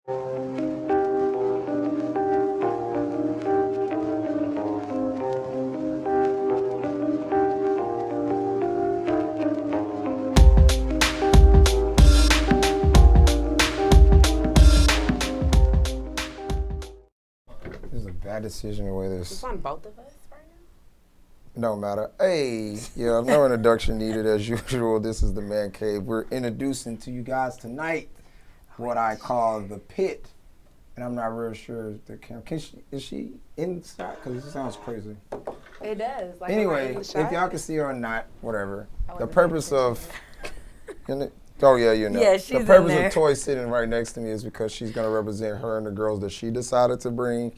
This is a bad decision the way this. It's on both of us right now? No matter. Hey, yeah, no introduction needed as usual. This is the Man Cave. We're introducing to you guys tonight what I call the pit. And I'm not real sure if the camera, is she inside? Because it sounds crazy. It does. Like anyway, if y'all can see her or not, whatever. The purpose of, oh yeah, you know. Yeah, she's the purpose in there. of Toy sitting right next to me is because she's going to represent her and the girls that she decided to bring.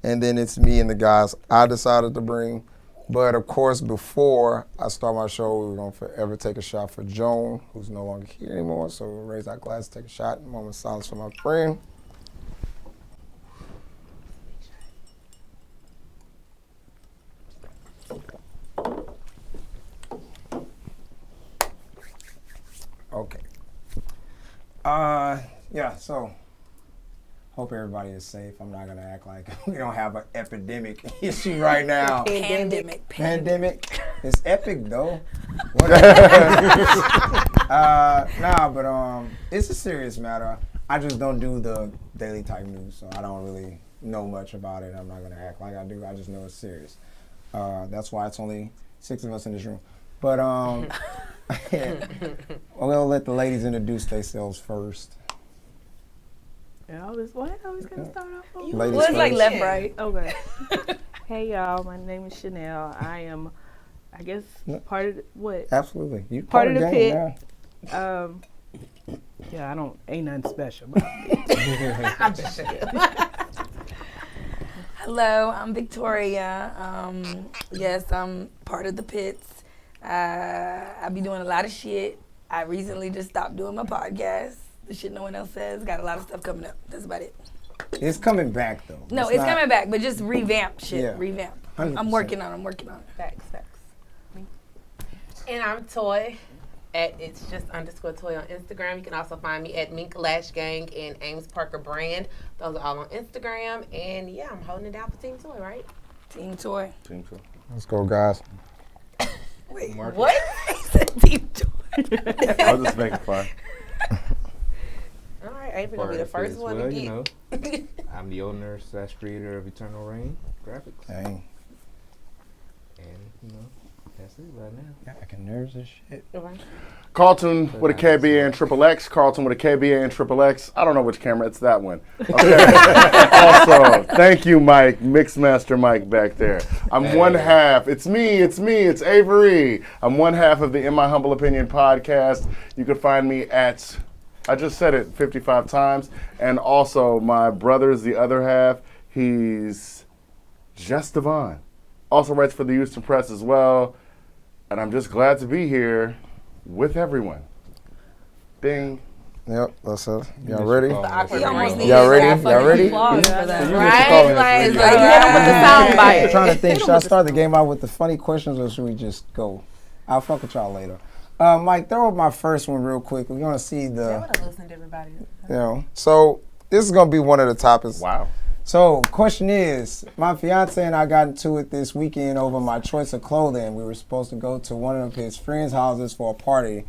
And then it's me and the guys I decided to bring. But of course, before I start my show, we're going to forever take a shot for Joan, who's no longer here anymore. So we'll raise our glass, take a shot, a moment of silence for my friend. Okay. Yeah, so hope everybody is safe. I'm not gonna act like we don't have an epidemic issue right now. Pandemic. It's epic though. But it's a serious matter. I just don't do the daily type news, so I don't really know much about it. I'm not gonna act like I do. I just know it's serious. That's why it's only 6 of us in this room. But we'll let the ladies introduce themselves first. I was gonna start off. Ladies Well, it's like first. left, right. Okay. Hey y'all, my name is Chanel. I am, I guess, part of what? Absolutely. You Part of the game pit. now. Yeah, ain't nothing special about it. I'm just shaking. Hello, I'm Victoria. Yes, I'm part of the pits. I be doing a lot of shit. I recently just stopped doing my podcast. The shit no one else says. Got a lot of stuff coming up. That's about it. It's coming back though. No, it's coming back, but just revamp shit. Yeah. Revamp. 100%. I'm working on it. Facts. And I'm Toy at it's just _ Toy on Instagram. You can also find me at Mink Lash Gang and Ames Parker Brand. Those are all on Instagram. And yeah, I'm holding it down for Team Toi, right? Team Toi. Let's go, guys. Wait, Mark. What? he said Team Toi. I was just making fun. All right, Avery gonna be the first one to get. You know, I'm the owner / creator of Eternal Reign Graphics. Dang. And, you know, that's it right now. Yeah, I can nerves and shit. Carlton with a KBA and triple X. Carlton with a KBA and triple X. I don't know which camera. It's that one. Okay. Also, thank you, Mike. Mixmaster Mike back there. I'm one half. It's me. It's Avery. I'm one half of the In My Humble Opinion podcast. You can find me at, I just said it 55 times. And also, my brother's the other half. He's Just Devon. Also writes for the Houston Press as well. And I'm just glad to be here with everyone. Ding. Yep, that's it. Y'all ready? He almost needed Y'all ready? fucking Y'all ready? applause Yeah. for that. So you Right? get to call me Like, this like, week. you hit him with the sound bite. I'm trying to think. Should I start the game out with the funny questions or should we just go? I'll fuck with y'all later. Mike, throw up my first one real quick. We're gonna see I the, would have listened to everybody. So this is gonna be one of the topics. Wow. So, question is, my fiance and I got into it this weekend over my choice of clothing. We were supposed to go to one of his friends' houses for a party.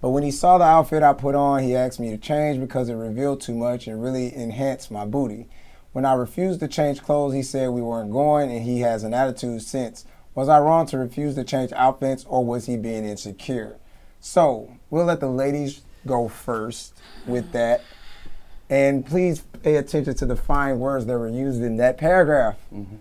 But when he saw the outfit I put on, he asked me to change because it revealed too much and really enhanced my booty. When I refused to change clothes, he said we weren't going and he has an attitude since. Was I wrong to refuse to change outfits or was he being insecure? So, we'll let the ladies go first with that. And please pay attention to the fine words that were used in that paragraph. Mm-hmm.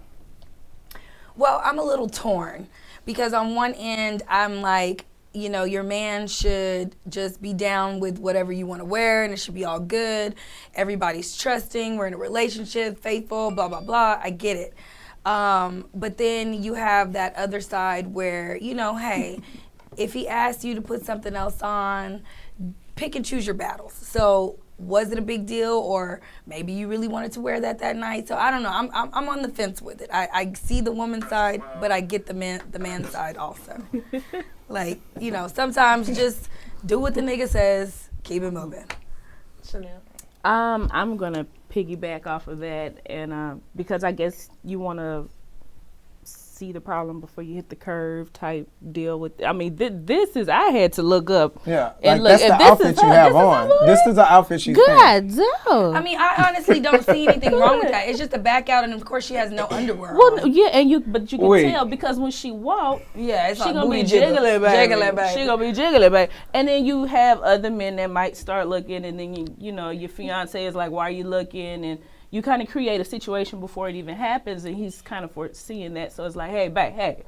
Well, I'm a little torn because on one end, I'm like, you know, your man should just be down with whatever you want to wear and it should be all good. Everybody's trusting. We're in a relationship, faithful, blah, blah, blah. I get it. But then you have that other side where, you know, hey, if he asks you to put something else on, pick and choose your battles. So was it a big deal or maybe you really wanted to wear that night? So I don't know. I'm on the fence with it. I see the woman's side, but I get the man's side also. Like, you know, sometimes just do what the nigga says, keep it moving. Chanel. I'm gonna piggyback off of that, and because I guess you want to see the problem before you hit the curve type deal with. I mean, this is I had to look up. Yeah, and like look, that's the outfit you have on. This is the outfit she's God damn. I mean, I honestly don't see anything wrong with that. It's just a back out, and of course she has no underwear Well, on. yeah, and you can tell because when she walked, Yeah, it's she like gonna be booty jiggling, jiggling, baby. baby. She gonna be jiggling, baby. And then you have other men that might start looking, and then you know your fiance is like, "Why are you looking?" And you kind of create a situation before it even happens, and he's kind of foreseeing that. So it's like, "Hey, babe, hey,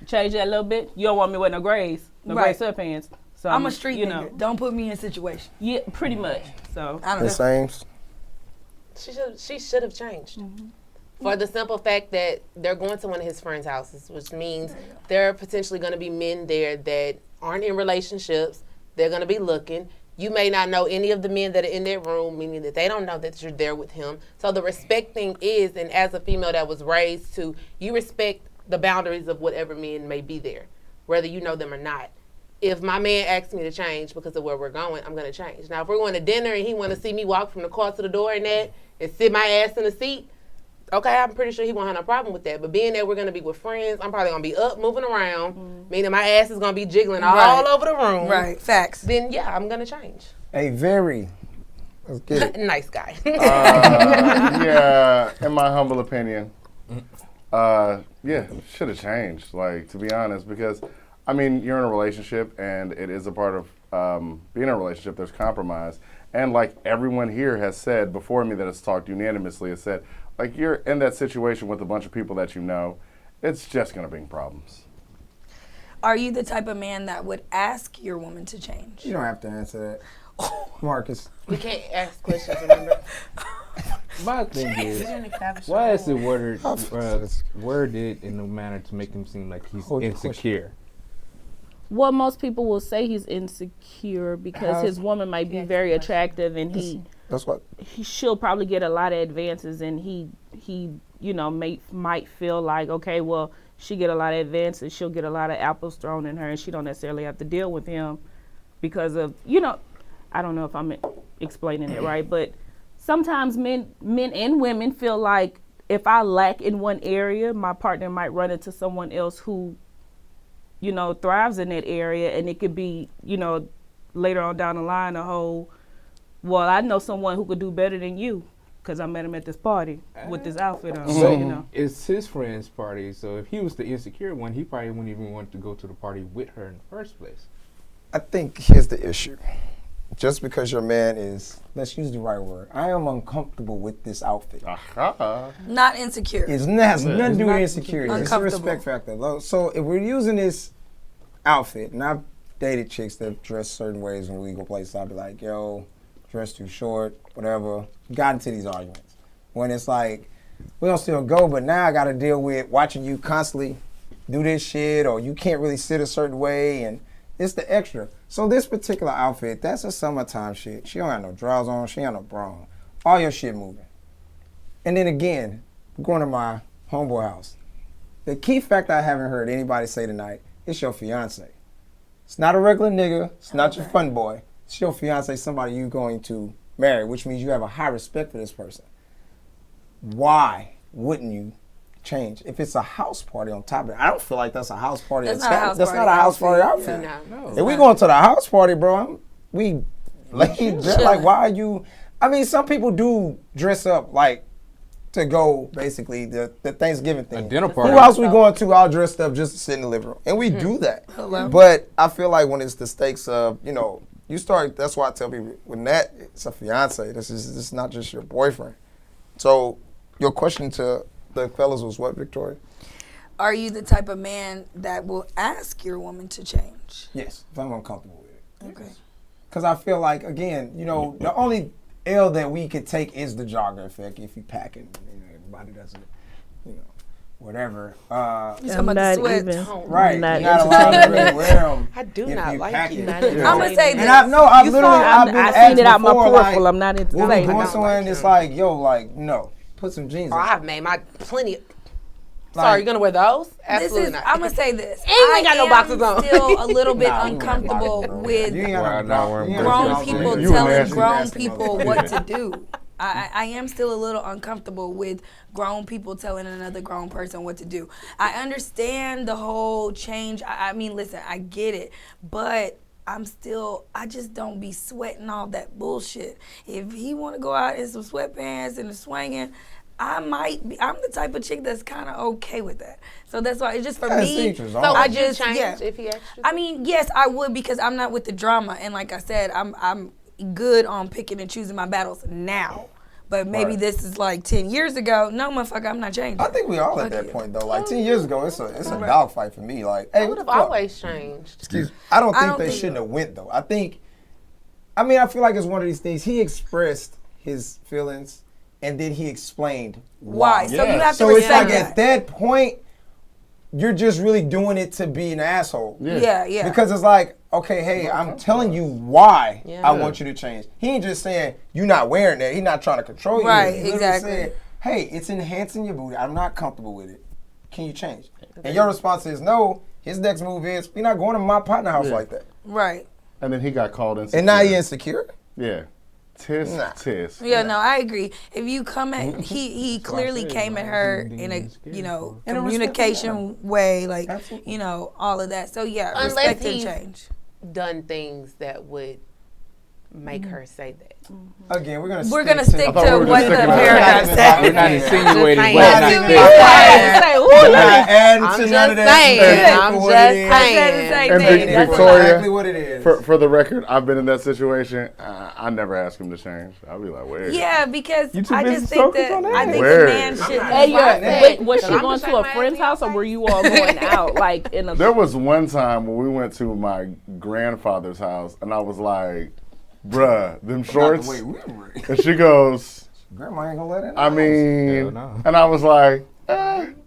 change that a little bit. You don't want me with no grays, gray sweatpants." So I'm a street you nigga. know. Don't put me in a situation. Yeah, pretty much. So I don't The know. same. She should have changed. For the simple fact that they're going to one of his friends' houses, which means there are potentially going to be men there that aren't in relationships. They're going to be looking. You may not know any of the men that are in that room, meaning that they don't know that you're there with him. So the respect thing is, and as a female that was raised to, you respect the boundaries of whatever men may be there, whether you know them or not. If my man asks me to change because of where we're going, I'm going to change. Now, if we're going to dinner and he want to see me walk from the car to the door and sit my ass in the seat, okay, I'm pretty sure he won't have no problem with that. But being that we're going to be with friends, I'm probably going to be up, moving around, meaning my ass is going to be jiggling all over the room. Right, facts. Then, yeah, I'm going to change. Let's get it. Nice guy. Yeah, in my humble opinion, yeah, should have changed. Like, to be honest, because I mean, you're in a relationship, and it is a part of being in a relationship. There's compromise, and like everyone here has said before me that has talked unanimously has said, like you're in that situation with a bunch of people that you know, it's just gonna bring problems. Are you the type of man that would ask your woman to change? You don't have to answer that, Marcus. We can't ask questions, remember? My thing is, why is it worded in a manner to make him seem like he's insecure? well, most people will say he's insecure because his woman might be very attractive, and she'll probably get a lot of advances, and he you know might feel like, okay, well, she get a lot of advances, she'll get a lot of apples thrown in her, and she don't necessarily have to deal with him because of, you know, I don't know if I'm explaining it right, but sometimes men and women feel like if I lack in one area, my partner might run into someone else who, you know, thrives in that area, and it could be, you know, later on down the line a whole, well, I know someone who could do better than you because I met him at this party with this outfit on. So, you know, it's his friend's party, so if he was the insecure one, he probably wouldn't even want to go to the party with her in the first place. I think here's the issue. Just because your man is, let's use the right word, I am uncomfortable with this outfit. Not insecure. It has nothing to do with insecurity. It's a respect factor. So if we're using this outfit, and I've dated chicks that dress certain ways when we go places, I'll be like, yo, dress too short, whatever. Got into these arguments. When it's like, we don't still go, but now I got to deal with watching you constantly do this shit, or you can't really sit a certain way, and it's the extra. So this particular outfit, that's a summertime shit. She don't have no drawers on, she ain't got no bra on. All your shit moving. And then again, I'm going to my homeboy house. The key fact I haven't heard anybody say tonight is your fiance. It's not a regular nigga, it's not your fun boy. It's your fiance, somebody you're going to marry, which means you have a high respect for this person. Why wouldn't you change if it's a house party on top of it? I don't feel like that's a house party. That's not a house that's party not a house party outfit. outfit. No. If we going to the house party, bro, we laid back. Like, why are you? I mean, some people do dress up like to go basically the Thanksgiving thing. A dinner party. Who else we going to all dressed up just to sit in the living room? And we do that. But I feel like when it's the stakes of, you know, you start, that's why I tell people, when that, it's a fiance. This is not just your boyfriend. So your question to the fellas was what, Victoria? Are you the type of man that will ask your woman to change? Yes, if I'm uncomfortable with it. Okay. Because I feel like, again, you know, the only L that we could take is the jogger effect if you packing. You know, everybody doesn't, you know, whatever. You're talking about the sweats. Right. I'm not You're not allowed to really wear them. I do if not you like pack you it. not Yeah. I'm gonna say this. And I've been I asked seen it out my before, peripheral. like, I'm not into when we saying going it. somewhere and it's like, yo, like, no, put some jeans Oh, on. I've made my plenty. Sorry, you're gonna wear those? Absolutely not. I'm gonna say this. And you ain't got no boxes on. Still a little bit Nah, we uncomfortable wear boxes, with You ain't got no grown people You telling nasty, grown nasty people motherfucker. what to do. I am still a little uncomfortable with grown people telling another grown person what to do. I understand the whole change. I mean, listen, I get it, but I just don't be sweating all that bullshit. If he want to go out in some sweatpants and swinging, I'm the type of chick that's kind of okay with that. So that's why it's just for me. So would you change if he asked you? I mean, yes, I would, because I'm not with the drama, and like I said, I'm good on picking and choosing my battles now. But maybe this is like 10 years ago. No, motherfucker, I'm not changing. I think we all at that point though. Like 10 years ago, it's a dogfight for me. Like, hey, I would have always changed. Excuse me. I don't think they shouldn't have went though. I feel like it's one of these things. He expressed his feelings, and then he explained why. So you have to So it's respect like at that point, you're just really doing it to be an asshole. Yeah. Because it's like, okay, hey, I'm telling you why I want you to change. He ain't just saying you're not wearing that. He's not trying to control you. Right, He exactly. said, hey, it's enhancing your booty. I'm not comfortable with it. Can you change? And your response is no. His next move is, we're not going to my partner house like that. Right. And then he got called insecure. And now he insecure? Yeah. Tis. Yeah, no, I agree. If you come at, he clearly came at her in a, communication way, like, all of that. So yeah, Unless respect and he's change. done things that would make her say that. Again, we're gonna stick to what the paragraph said. We're not insinuating I'm what just not saying. And That's Victoria, exactly what it is. For the record, I've been in that situation. I never ask him to change. I'll be like, where? Yeah, because You too I busy just think focused that on that? I think Where? the man should. Hey, was she I'm going gonna to a shake my friend's ass house, or were you all going out like in a? There was one time when we went to my grandfather's house, and I was like, bruh, them shorts. Not the way we were. And she goes, Grandma ain't gonna let it. I mean, Hell no. and I was like,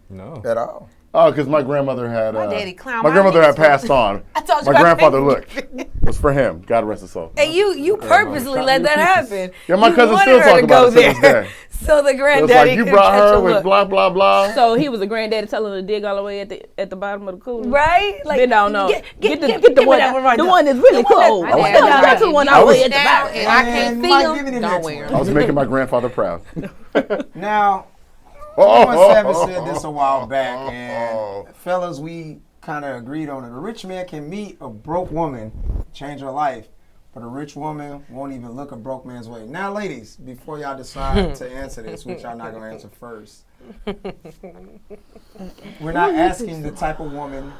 No. At all. oh, because my grandmother had, daddy clown my my grandmother had knees. passed on. I told you My I grandfather, can't- look, it was for him. God rest his soul. And you purposely let that happen. Yeah, my You cousin wanted still her talk to about go it to this there. day. So the It was granddaddy like, you could brought catch her a with look. blah, blah, blah. So he was a granddaddy telling her to dig all the way at the bottom of the cooler. Right? Like, Then don't know. Get the one the one that's really cold. My Go dad down to the one you all the was way at the down bottom. and I can't see Mike, give me him. the Don't next wear one. I was making my grandfather proud. Now, Oh, 21 Savage said this a while back, and fellas, we kind of agreed on it. A rich man can meet a broke woman, change her life, but a rich woman won't even look a broke man's way. Now, ladies, before y'all decide to answer this, which y'all not going to answer first, we're not asking the type of woman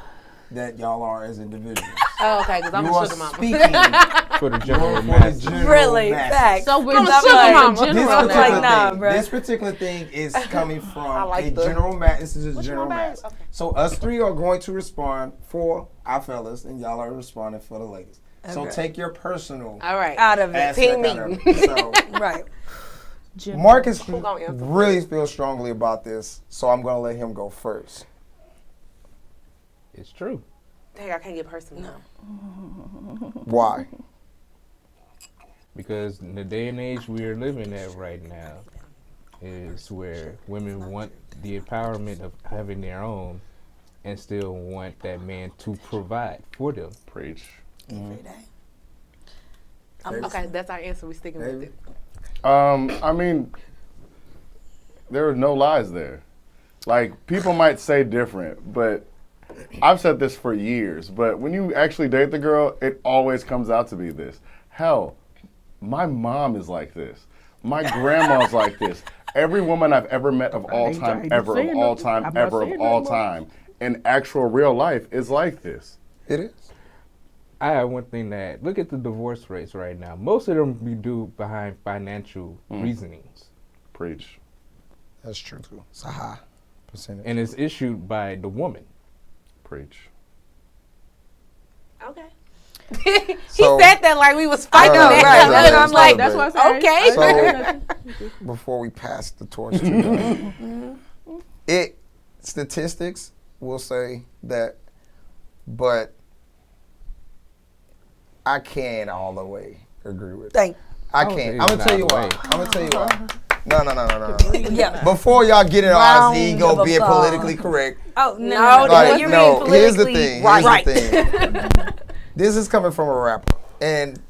that y'all are as individuals. Oh, okay, because I'm You a are sugar mama. speaking For the general for the masses. general Really? masses. Facts. So we're I'm a not sugar like mama. general This I'm now. like, particular nah, thing, bruh. this particular thing is coming from like a the- general mass. This is a general my bad? mass. Okay. So us three are going to respond for our fellas, and y'all are responding for the ladies. So Okay. take your personal All right. Out of it. aspect Team out of meeting. it. So Right. Marcus gonna answer really feels strongly about this, so I'm going to let him go first. It's true. Dang, I can't get personal. No. Why? Because in the day and age we are living at right now is where women want the empowerment of having their own and still want that man to provide for them. Preach. Every day. Okay, that's our answer. We sticking with Baby. it. I mean, there are no lies there. Like, people might say different, but I've said this for years, but when you actually date the girl, it always comes out to be this. Hell, my mom is like this. My grandma's like this. Every woman I've ever met of all time, ever, of all time, ever, of all time, in actual real life is like this. It is. I have one thing that look at the divorce rates right now. Most of them be due behind financial reasonings. Preach. That's true, too. It's a high percentage. And it's issued by the woman. Preach. Okay. So- he said that like we was fighting know, that. right, right, And I'm right. like, That's what I said. okay. So, before we pass the torch to you, statistics will say that, but I can't all the way agree with it. Thank I would can't. say I'm gonna it's tell you not why. the way. I'm gonna tell you why. Yeah. Before y'all get into Round our ego of being applause. politically correct. Oh, no. Like, You're no, being here's the politically thing. right. This is coming from a rapper. And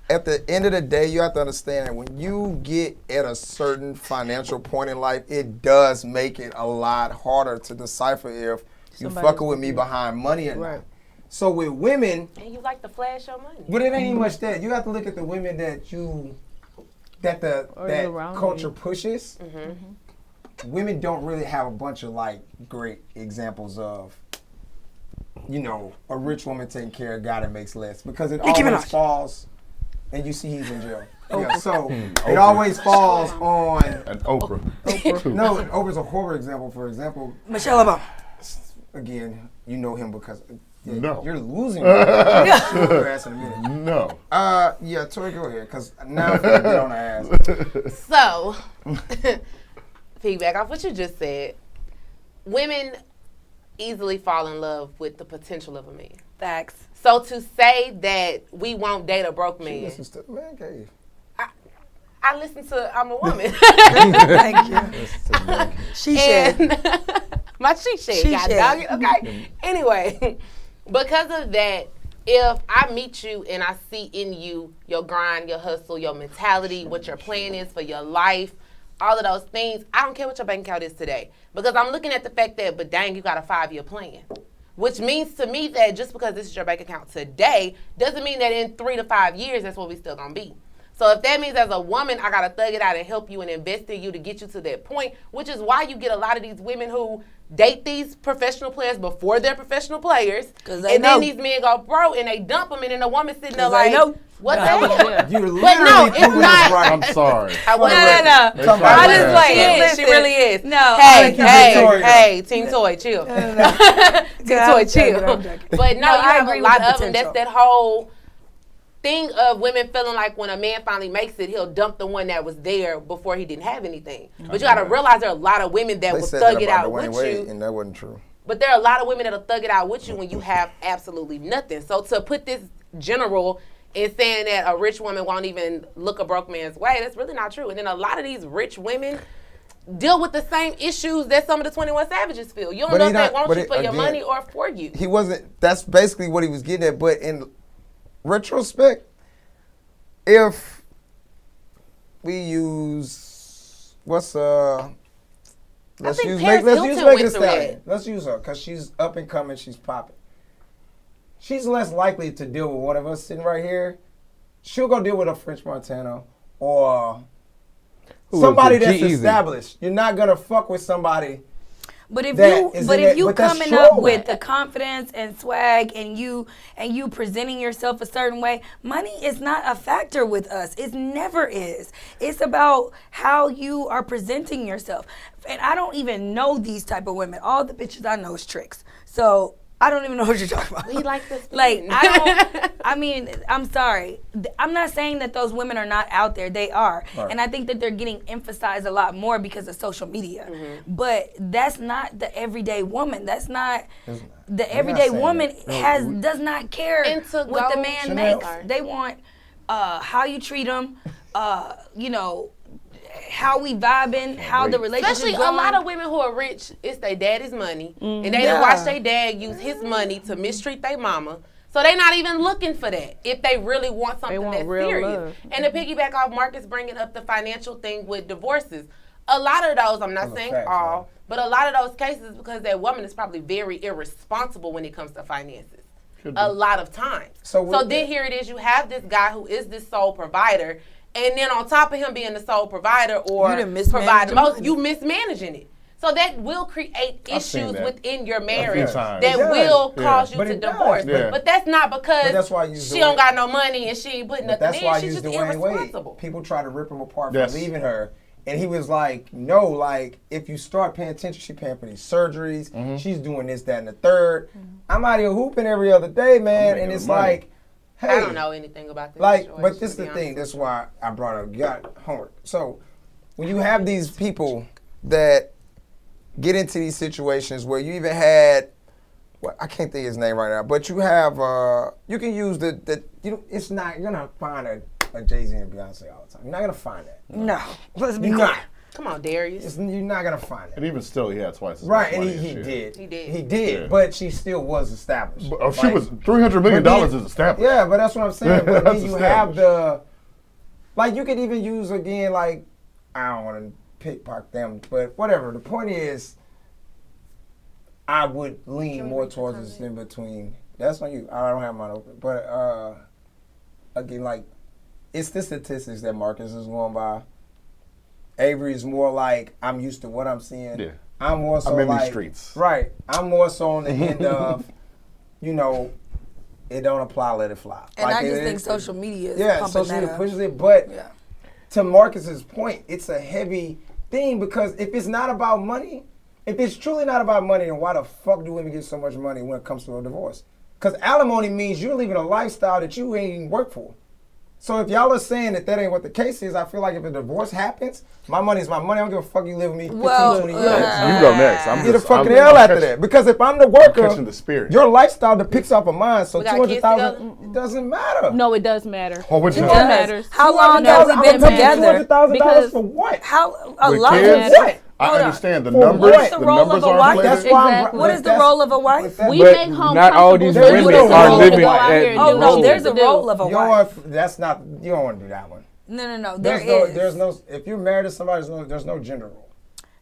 at the end of the day, you have to understand that when you get at a certain financial point in life, it does make it a lot harder to decipher if you fucking with me behind money or not. So with women, and you like to flash your money. but it ain't even much that. You have to look at the women that culture pushes. Women don't really have a bunch of like great examples of, you know, a rich woman taking care of a guy that makes less, because it always falls, and you see he's in jail. Yeah, so it always falls on And Oprah. No, Oprah's a horrible example. For example, Michelle Obama. Again, you know him because No. you're losing. Your ass in a minute. No. Yeah, Tori, go ahead, because now I'm gonna get on her ass. So, piggyback off what you just said, women easily fall in love with the potential of a man. Facts. So to say that we won't date a broke man, Listen to the man cave. I listen to I'm a Woman. Thank you. She said. My she said, She God said. dog it. Okay. Anyway, because of that, if I meet you and I see in you your grind, your hustle, your mentality, what your plan is for your life, all of those things, I don't care what your bank account is today. Because I'm looking at the fact that, but dang, you got a 5-year plan. Which means to me that just because this is your bank account today doesn't mean that in 3 to 5 years that's what we still gonna be. So if that means as a woman, I gotta thug it out and help you and invest in you to get you to that point, which is why you get a lot of these women who date these professional players before they're professional players, and then these men go bro and they dump them, and then the woman sitting there like, what the hell? You're literally But no, it's proving not. this right. I'm sorry. No. Come on, I man. just playing. She really is. No. Hey, Team Toi, chill. Team Toi, chill. But no, you I have agree a with lot the of them. That's potential. that whole thing of women feeling like when a man finally makes it, he'll dump the one that was there before he didn't have anything. But you got to realize there are a lot of women that They will said thug that it about out Dwayne with Wade, you. and that wasn't true. But there are a lot of women that'll thug it out with you when you have absolutely nothing. So to put this general in saying that a rich woman won't even look a broke man's way, that's really not true. And then a lot of these rich women deal with the same issues that some of the 21 Savages feel. You don't know if they want you for your money or for you. He wasn't. That's basically what he was getting at. But in retrospect, if we use let's think use Paris let's Hilton use went Megan Thee through Stallion. that. Let's use her because she's up and coming. She's popping. She's less likely to deal with one of us sitting right here. She'll go deal with a French Montana or somebody that's established. You're not gonna fuck with somebody. But if that you but that's coming true. up with the confidence and swag and you presenting yourself a certain way, money is not a factor with us. It never is. It's about how you are presenting yourself. And I don't even know these type of women. All the bitches I know is tricks. So I don't even know what you're talking about. We like this. Like, I'm sorry. I'm not saying that those women are not out there. They are. Right. And I think that they're getting emphasized a lot more because of social media. Mm-hmm. But that's not the everyday woman. That's not, the everyday woman does not care what the man makes. They want how you treat them, how we vibing, how the relationship Especially going. a lot of women who are rich, it's their daddy's money. And they done watch their dad use his money to mistreat their mama. So they're not even looking for that if they really want something that's serious. Love. And to piggyback off Marcus bringing up the financial thing with divorces, a lot of those, I'm not saying all, but a lot of those cases because that woman is probably very irresponsible when it comes to finances. A lot of times. So then here it is, you have this guy who is this sole provider, and then on top of him being the sole provider or providing most, you mismanaging it. So that will create issues within your marriage that will cause you to divorce. But that's not because she don't got no money and she ain't putting nothing in. She's just irresponsible. People try to rip him apart for leaving her. And he was like, no, like, if you start paying attention, she's paying for these surgeries. Mm-hmm. She's doing this, that, and the third. Mm-hmm. I'm out here hooping every other day, man. And it's like, hey. I don't know anything about this. Like, but this is the thing. That's why I brought up got homework. So when you have these people that get into these situations where you even had, well, I can't think of his name right now, but you have, you can use it's not, you're going to find a Jay-Z and Beyonce all the time. You're not going to find that. No. Let's be clear. Come on, Darius. You're not gonna find it. And even still, he had twice as Right, much and money he as she. did. He did. Yeah. But she still was established. She was $300 million is established. Yeah, but that's what I'm saying. But That's then you have established. you could even use again, I don't want to pickpocket them, but whatever. The point is, I would lean more towards this in between. That's on you. I don't have mine open. But again, it's the statistics that Marcus is going by. Avery is more I'm used to what I'm seeing. Yeah. I'm more so I'm in these streets. Right. I'm more so on the end of, it don't apply, let it fly. And I just think social media is pumping social that media up. pushes it. But to Marcus's point, it's a heavy thing because if it's not about money, if it's truly not about money, then why the fuck do women get so much money when it comes to a divorce? Because alimony means you're living a lifestyle that you ain't even work for. So if y'all are saying that ain't what the case is, I feel like if a divorce happens, my money's my money. I don't give a fuck you live with me 15, 20 years. You go next. I'm Get just a fucking I'm hell after catching- that. Because if I'm the I'm worker, catching the spirit. your lifestyle depicts off of mine. So We got kids 200,000, it doesn't matter. No, it does matter. Oh, what you It know? matters. How long have we been together? $200,000 Because- for what? How a With lot kids? of What? I Hold on. understand the For numbers. what? The The role numbers of a are wife? That's inflated. why Exactly. What is the role of a wife? We But make home not all comfortable these for women you are to go living out here and at- do Oh what no, you there's need a to do. role of a wife. That's not, you don't want to do that one. No, There's no, if you're married to somebody, there's no gender role.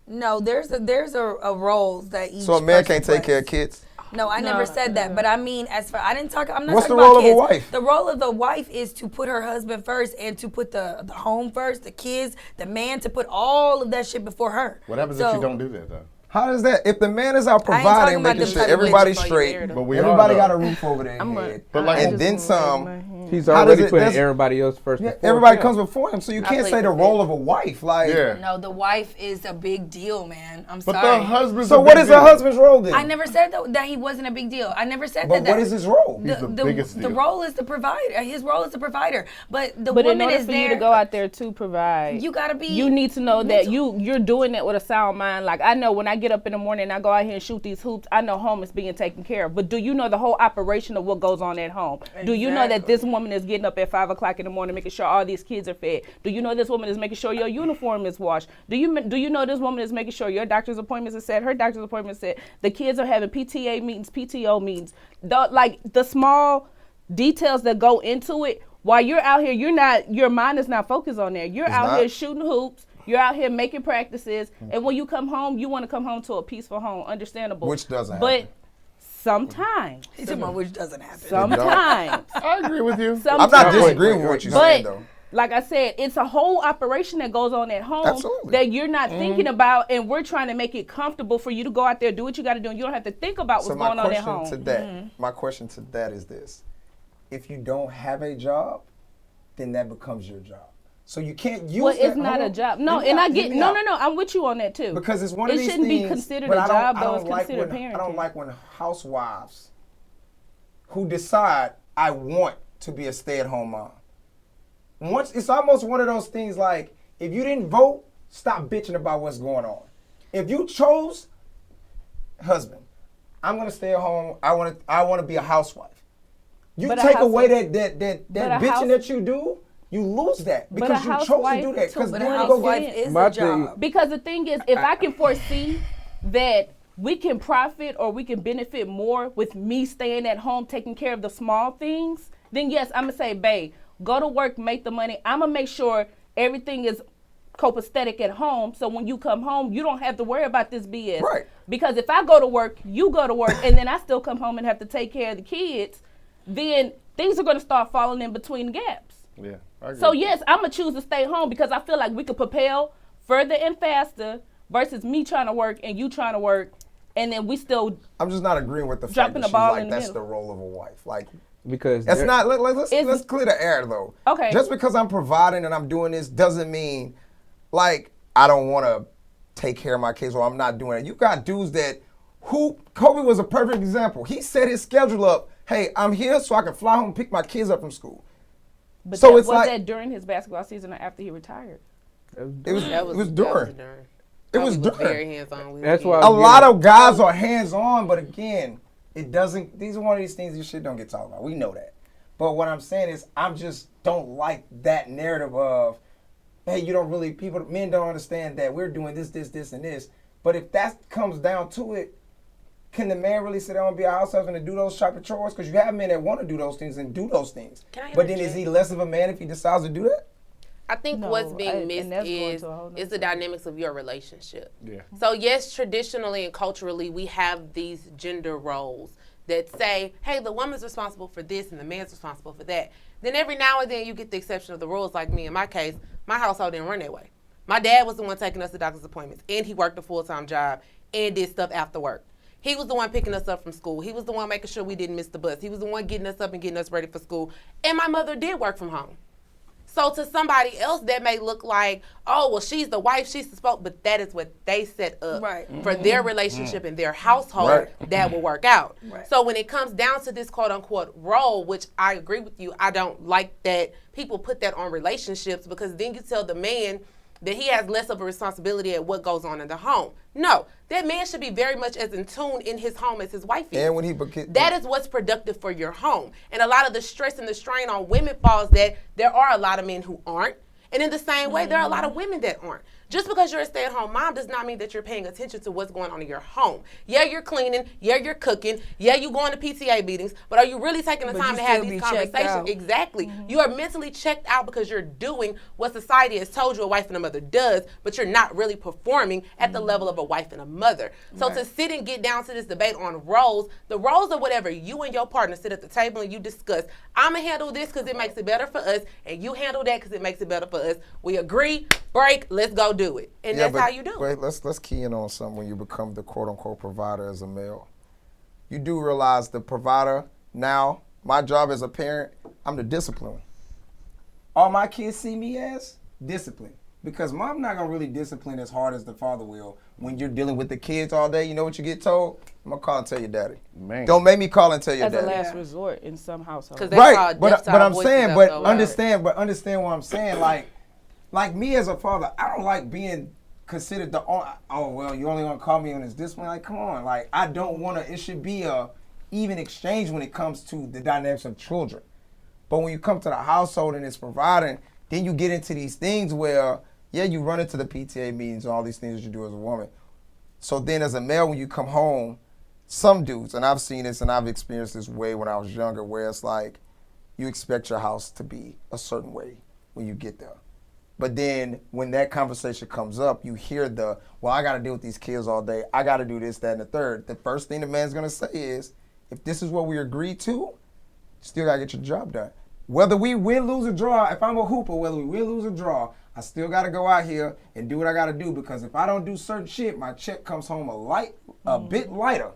No, there's a roles that each So a man person can't take care of plays. kids? No, I never said that. But I mean, I'm not What's talking the about role of a kids. wife? The role of the wife is to put her husband first and to put the home first, the kids, the man, to put all of that shit before her. What happens if you don't do that, though? How does that? If the man is out I ain't talking providing, about making them sure type of everybody's bitches straight, before you But we everybody are, got a though. roof over their head, But like- and then some. He's How already does it- putting that's- everybody else first. Yeah, before everybody himself. comes before him, so you I can't play say the the role of a wife. Yeah. No, the wife is a big deal, man. I'm But sorry. the husband's So a what big is deal. a husband's role then? I never said that he wasn't a big deal. I never said But that. what is his role? He's the biggest The deal. role is the provider. His role is the provider. But the But in woman order is for there. you to go out there to provide, You gotta be. you need to know that mental. you're doing that with a sound mind. Like I know when I get up in the morning and I go out here and shoot these hoops, I know home is being taken care of. But do you know the whole operation of what goes on at home? Do you know that Exactly. this woman is getting up at 5 o'clock in the morning making sure all these kids are fed? Do you know this woman is making sure your uniform is washed? Do you know this woman is making sure your doctor's appointments are set, her doctor's appointments set, the kids are having PTA meetings, PTO meetings, the small details that go into it. While you're out here, your mind is not focused on there. You're out here shooting hoops. You're out here making practices, and when you come home, you want to come home to a peaceful home. Understandable. Which doesn't But happen. sometimes, He's talking about which doesn't happen. sometimes, I agree with you. I'm not sometimes. disagreeing with what you're saying, But though. like I said, it's a whole operation that goes on at home Absolutely. that you're not thinking about, and we're trying to make it comfortable for you to go out there, do what you got to do, and you don't have to think about what's So my going on at question home. to that, my question to that is this: if you don't have a job, then that becomes your job. So you can't use. Well, that- it's not hold a on. job. No, Hear me and out, I hear get me no. out. I'm with you on that too. Because it's one of It these shouldn't things. be considered but a I don't- job, I though. don't It's like considered when, I don't parenting. like when housewives who decide I want to be a stay-at-home mom. It's almost one of those things like if you didn't vote, stop bitching about what's going on. If you chose, husband, I'm gonna stay at home. I want to be a housewife. You But a take away housewife- that but a bitching house- that you do, you lose that But a because you chose to housewife do that. Because to But then a you go housewife get is My a thing- job. Because the thing is, if I can foresee that we can profit or we can benefit more with me staying at home taking care of the small things, then yes, I'm gonna say, babe, go to work, make the money. I'm gonna make sure everything is copacetic at home, so when you come home, you don't have to worry about this BS. Right. Because if I go to work, you go to work, and then I still come home and have to take care of the kids, then things are gonna start falling in between the gaps. Yeah. I agree. So yes, I'm gonna choose to stay home because I feel like we could propel further and faster versus me trying to work and you trying to work, and then we still. I'm just not agreeing with the fact Dropping that the she's ball like in the that's middle. the role of a wife. Like Because that's there- not. Let's It's- clear the air though. Okay. Just because I'm providing and I'm doing this doesn't mean like I don't want to take care of my kids or I'm not doing it. You got dudes that Kobe was a perfect example. He set his schedule up. Hey, I'm here so I can fly home and pick my kids up from school. But So that, it's was like- that during his basketball season or after he retired? It was That was during. during. It was Kobe during. very hands-on with That's his why kids. A lot of guys are hands on, but again, it doesn't. These are one of these things this shit don't get talked about. We know that. But what I'm saying is, I just don't like that narrative of hey, men don't understand that we're doing this, and this. But if that comes down to it, can the man really sit down and be a house husband and do those type of chores? Because you have men that want to do those things and do those things. But then is he less of a man if he decides to do that? I think what's being missed is the dynamics of your relationship. Yeah. So yes, traditionally and culturally, we have these gender roles that say, hey, the woman's responsible for this and the man's responsible for that. Then every now and then you get the exception of the rules. Like me, in my case, my household didn't run that way. My dad was the one taking us to doctor's appointments, and he worked a full-time job and did stuff after work. He was the one picking us up from school. He was the one making sure we didn't miss the bus. He was the one getting us up and getting us ready for school. And my mother did work from home. So to somebody else, that may look like, oh, well, she's the wife, she's the spoke, but that is what they set up for their relationship and their household that will work out. Right. So when it comes down to this quote-unquote role, which I agree with you, I don't like that people put that on relationships, because then you tell the man that he has less of a responsibility at what goes on in the home. No, that man should be very much as in tune in his home as his wife is. And when that is what's productive for your home. And a lot of the stress and the strain on women falls that there are a lot of men who aren't. And in the same way, there are a lot of women that aren't. Just because you're a stay-at-home mom does not mean that you're paying attention to what's going on in your home. Yeah, you're cleaning. Yeah, you're cooking. Yeah, you're going to PTA meetings. But are you really taking the time to have these conversations? Exactly. You are mentally checked out because you're doing what society has told you a wife and a mother does, but you're not really performing at the level of a wife and a mother. So to sit and get down to this debate on roles, the roles of whatever you and your partner sit at the table and you discuss, I'm going to handle this because it makes it better for us, and you handle that because it makes it better for us. We agree, break, let's go do it. And that's how you do it. Let's key in on something when you become the quote-unquote provider as a male. You do realize the provider now, my job as a parent, I'm the discipline. All my kids see me as discipline. Because mom not going to really discipline as hard as the father will. When you're dealing with the kids all day, you know what you get told? I'm going to call and tell your daddy. Man. Don't make me call and tell your daddy. As a last resort in some households. Right, but I'm saying, understand what I'm saying. Like me as a father, I don't like being considered the, oh, well, you only want to call me on this discipline. Like, come on. Like, I don't want to, it should be a even exchange when it comes to the dynamics of children. But when you come to the household and it's providing, then you get into these things where, yeah, you run into the PTA meetings and all these things that you do as a woman. So then as a male, when you come home, some dudes, and I've seen this and I've experienced this way when I was younger, where it's like you expect your house to be a certain way when you get there. But then when that conversation comes up, you hear well, I got to deal with these kids all day. I got to do this, that, and the third. The first thing the man's going to say is, if this is what we agreed to, you still got to get your job done. Whether we win, lose, or draw, if I'm a hooper, whether we win, lose, or draw, I still got to go out here and do what I got to do, because if I don't do certain shit, my check comes home a bit lighter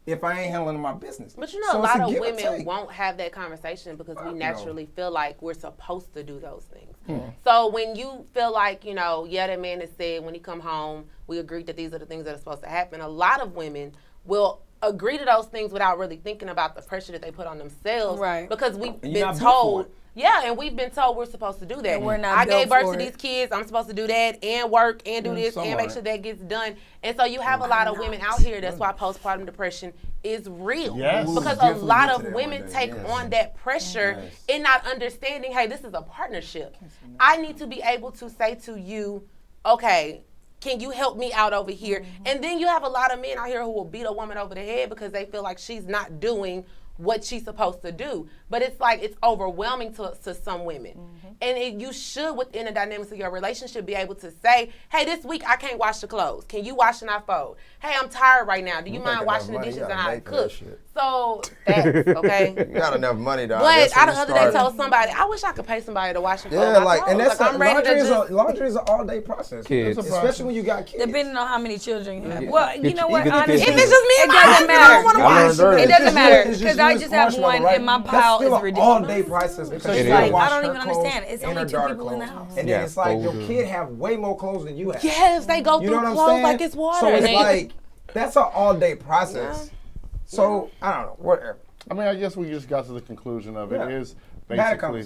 if I ain't handling my business. But you know, so a lot of women won't have that conversation because we naturally feel like we're supposed to do those things. So when you feel like, you know, yeah, that man has said when he come home, we agreed that these are the things that are supposed to happen. A lot of women will agree to those things without really thinking about the pressure that they put on themselves. Right. Because we've been told, and we've been told we're supposed to do that. And we're not. I gave birth to these kids. I'm supposed to do that and work and do this and make sure that gets done. And so you have a lot of women out here. That's why postpartum depression is real. Yes. Because a lot of women take on that pressure and not understanding, hey, this is a partnership. I need to be able to say to you, okay, can you help me out over here? And then you have a lot of men out here who will beat a woman over the head because they feel like she's not doing what she's supposed to do. But it's like, it's overwhelming to some women. And you should, within the dynamics of your relationship, be able to say, hey, this week I can't wash the clothes. Can you wash and I fold? Hey, I'm tired right now. Do you mind washing the dishes and I cook? So that's okay. You got enough money, dog. But I the other day told somebody, I wish I could pay somebody to wash and fold my clothes. And that's like, I'm ready to laundry is an all-day process. Especially when you got kids. Depending on how many children you have. Well, you know what? Honestly, if it's just me, it doesn't matter. It doesn't matter because I just have one and my pile is ridiculous. All-day process. Because I don't even understand. It's only 2 people in the house. And then it's like your kid have way more clothes than you have. Yes, they go through clothes like it's water. So it's like, that's an all-day process. So, I don't know, whatever. I mean, I guess we just got to the conclusion of it is basically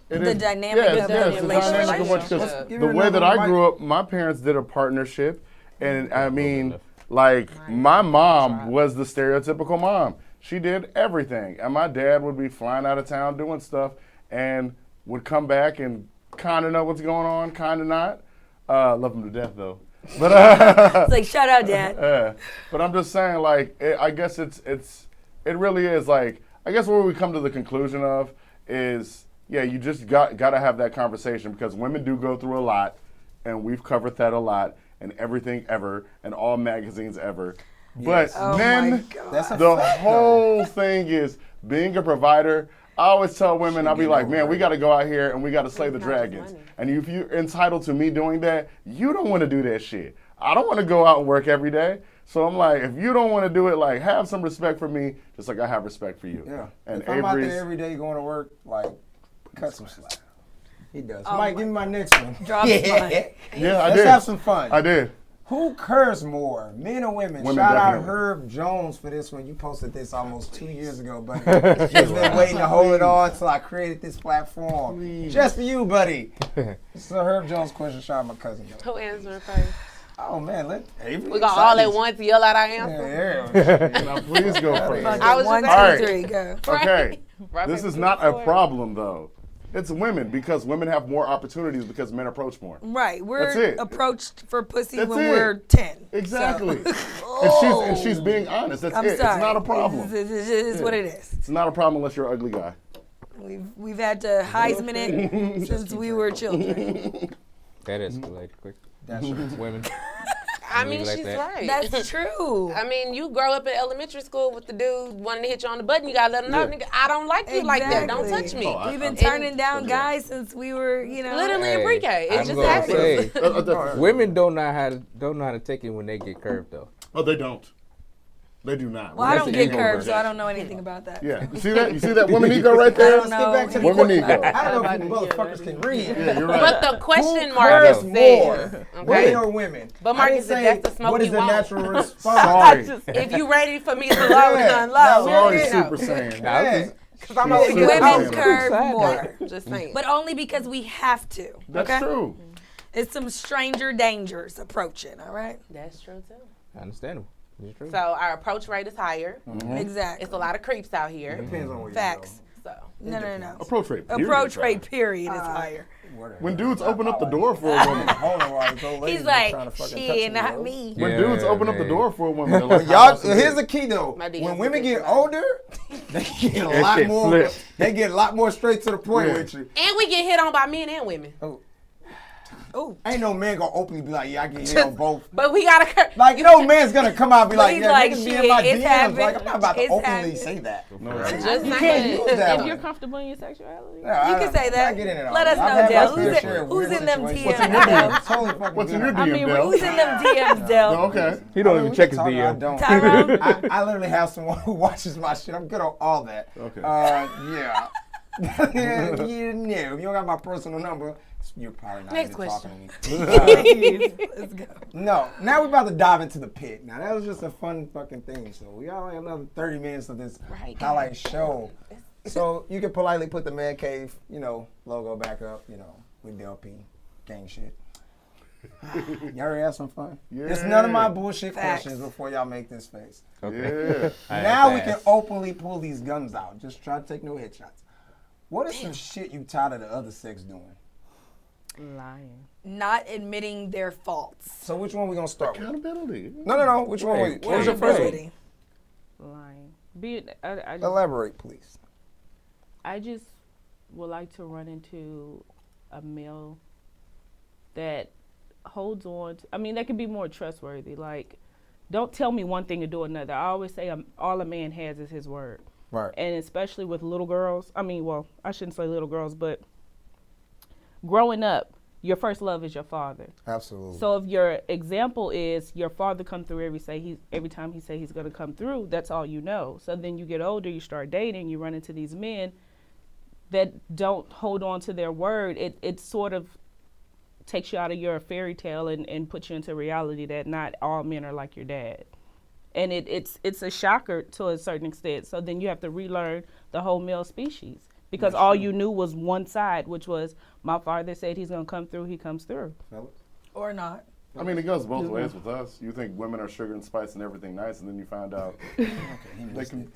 the dynamic of the relationship. The way that I grew up, my parents did a partnership, and I mean, like my mom was the stereotypical mom. She did everything, and my dad would be flying out of town doing stuff, and would come back and kind of know what's going on, kind of not. Love him to death though. But It's like, shout out, Dad. but I'm just saying, like, I guess it really is like, I guess where we come to the conclusion of is, yeah, you just got to have that conversation because women do go through a lot, and we've covered that a lot, and everything ever, and all magazines ever. Yes. But men, the whole thing is being a provider. I always tell women, I'll be like, man, we got to go out here and we got to slay the dragons. And if you're entitled to me doing that, you don't want to do that shit. I don't want to go out and work every day. So I'm like, if you don't want to do it, like, have some respect for me, just like I have respect for you. Yeah. And if I'm out there every day going to work, like, cut some slack. He does. Mike, give me my next one. Drop mine. Yeah, I did. Let's have some fun. I did. Who curse more, men or women? Shout out Herb Jones for this one. You posted this almost 2 years ago, buddy. Just been waiting to hold it on until I created this platform. Please. Just for you, buddy. This is a Herb Jones question. Shout out my cousin. Who answered first? Oh, man. We got all at once yell out our answer. Yeah. Now, please go first. I was just 1, 2, 3, go. Okay. This is not a problem, though. It's women because women have more opportunities because men approach more. Right. We're approached for pussy when we're 10. Exactly. So. and she's being honest. That's it. Sorry. It's not a problem. It is what it is. It's not a problem unless you're an ugly guy. We've had to Heisman it since we were children. That escalated quick. That's right. Women. I mean, she's right. That's true. I mean, you grow up in elementary school with the dude wanting to hit you on the button. You gotta let him know, nigga, I don't like you like that. Don't touch me. We've been turning down guys since we were, literally in pre-K. It just happens. Women don't know how to take it when they get curved though. Oh, they don't. They do not. Well, I don't get curved, so I don't know anything about that. Yeah. You see that? You see that woman ego right there? Let's get back to woman ego. I don't know if you motherfuckers can read. Yeah, you're right. But the question mark is more, men or women? But Marcus said that's the smoke what is the want. natural response? Sorry. If you ready for me to lower and unload. Sorry, Super Saiyan. Because I'm always women curve more. Just saying. But only because we have to. That's true. It's some stranger dangers approaching, all right? That's true, too. Understandable. So our approach rate is higher. Exactly. It's a lot of creeps out here. Depends on where Facts. So No. Approach rate. Period. Approach rate, period, is higher. When dudes open up the door for a woman. He's like, shit, not me. When dudes open up the door for a woman, they're like, here's the key though. When women get older, they get a lot more. They get a lot more straight to the point with you. And we get hit on by men and women. Oh, ain't no man gonna openly be like, yeah, I get hit on both. But we gotta like, no man's gonna come out and be like, yeah, like, niggas be in my DMs. happened. Like, I'm not about to openly happened. say that. No, right? just You saying. can't use that. If you're comfortable in your sexuality, you can say that. Let us know, Del. Who's in them DMs? What's in your DM, Del? Who's in them DMs, Del? Okay. He don't even check his DM. Tyrone? I literally have someone who watches my shit. I'm good on all that. Okay. Yeah. Yeah, if you don't got my personal number, you're probably not even talking to me. Let's go. No, now we're about to dive into the pit. Now that was just a fun fucking thing. So we got like another 30 minutes of this highlight show. So you can politely put the Man Cave, logo back up, with DLP gang shit. Y'all ready to have some fun? Yeah. It's none of my bullshit questions before y'all make this face. Okay. Yeah. Now we can openly pull these guns out. Just try to take no headshots. What is some shit you tired of the other sex doing? lying. Not admitting their faults. So which one we gonna start with? Accountability. No. Which one? What was your first one? Lying. Elaborate, please. I just would like to run into a male that holds on to, that could be more trustworthy. Like, don't tell me one thing and do another. I always say all a man has is his word. Right. And especially with little girls. I shouldn't say little girls, but growing up, your first love is your father. Absolutely. So if your example is your father come through every time he say he's going to come through, that's all you know. So then you get older, you start dating, you run into these men that don't hold on to their word. It sort of takes you out of your fairy tale and puts you into reality that not all men are like your dad. And it's a shocker to a certain extent. So then you have to relearn the whole male species. Because all you knew was one side, which was my father said he's going to come through, he comes through. Or not. I mean, it goes both ways with us. You think women are sugar and spice and everything nice, and then you find out. Again,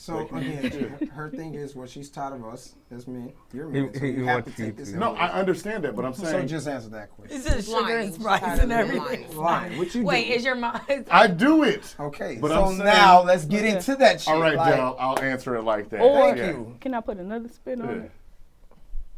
her thing is, well, she's tired of us as men. You're men, so you have to take this. No, I understand that, but I'm saying. So just answer that question. Is it sugar and spice and everything? Lying. What you do? Wait, is your mind? I do it. Okay, but so I'm saying, now let's get into that shit. All right, like, Del, I'll answer it like that. Or, Thank you. can I put another spin on it?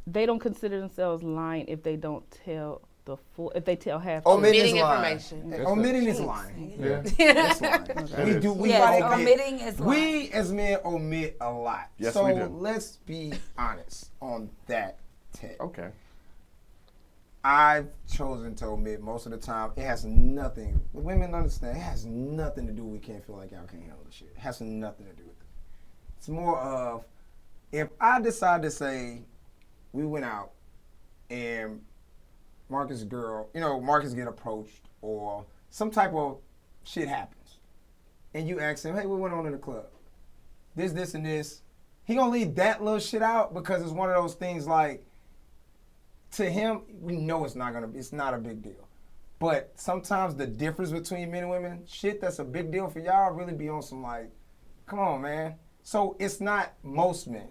They don't consider themselves lying if they don't tell the full, if they tell half. Omitting information. Omitting is lying. Yeah. That's lying. We omitting is lying. We as men omit a lot. Yes, so we do. let's be honest on that tip. Okay. I've chosen to omit most of the time. It has nothing. Women understand. It has nothing to do with we can't feel like y'all can't handle the shit. It has nothing to do with it. It's more of if I decide to say we went out and Marcus' girl, Marcus get approached or some type of shit happens, and you ask him, hey, what went on in the club? This, and this. He gonna leave that little shit out because it's one of those things like, to him, we know it's not a big deal. But sometimes the difference between men and women, shit that's a big deal for y'all really be on some like, come on, man. So it's not most men.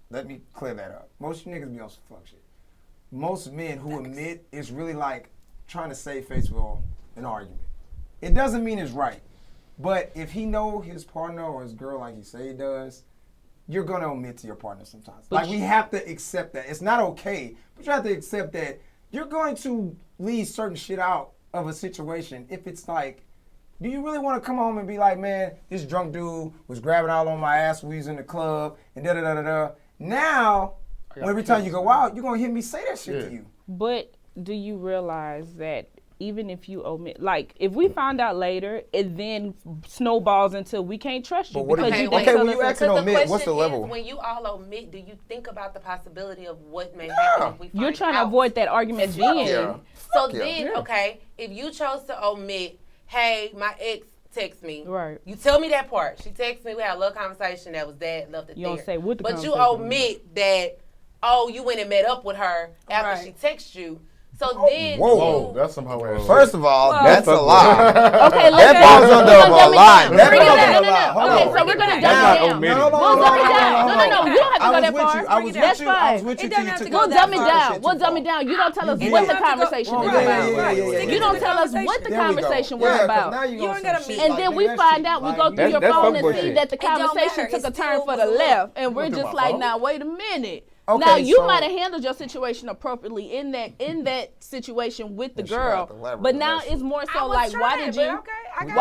Let me clear that up. Most niggas be on some fuck shit. Most men who admit it's really like trying to save face for an argument. It doesn't mean it's right. But if he know his partner or his girl like he say he does, you're going to omit to your partner sometimes. But like we have to accept that. It's not okay, but you have to accept that you're going to leave certain shit out of a situation if it's like, do you really want to come home and be like, man, this drunk dude was grabbing all on my ass when we was in the club and da-da-da-da-da. Now, every time you go out, you're going to hear me say that shit to you. But do you realize that even if you omit, like, if we find out later, it then snowballs until we can't trust you. But because when you actually omit, what's the level? When you all omit, do you think about the possibility of what may happen if we find You're trying out? to avoid that argument being. Okay, if you chose to omit, hey, my ex text me. Right. You tell me that part. She texted me. We had a little conversation that was that, left it You there. don't say what the But you conversation omit that, you went and met up with her after she texted you. So then Whoa, that's some hoe ass. First of all, that's a lie. Okay, that falls under a lie. That falls under a lie. Okay, so we're going to dumb it down. We'll dumb it down. No, you don't have to go that far. I was That's fine. We'll dumb it down. We'll dumb it down. You don't tell us what the conversation is about. You don't tell us what the conversation was about. And then we find out, we go through your phone and see that the conversation took a turn for the left. And we're just like, now, wait a minute. Okay, now you might have handled your situation appropriately in that situation with the girl, but now it's more so like why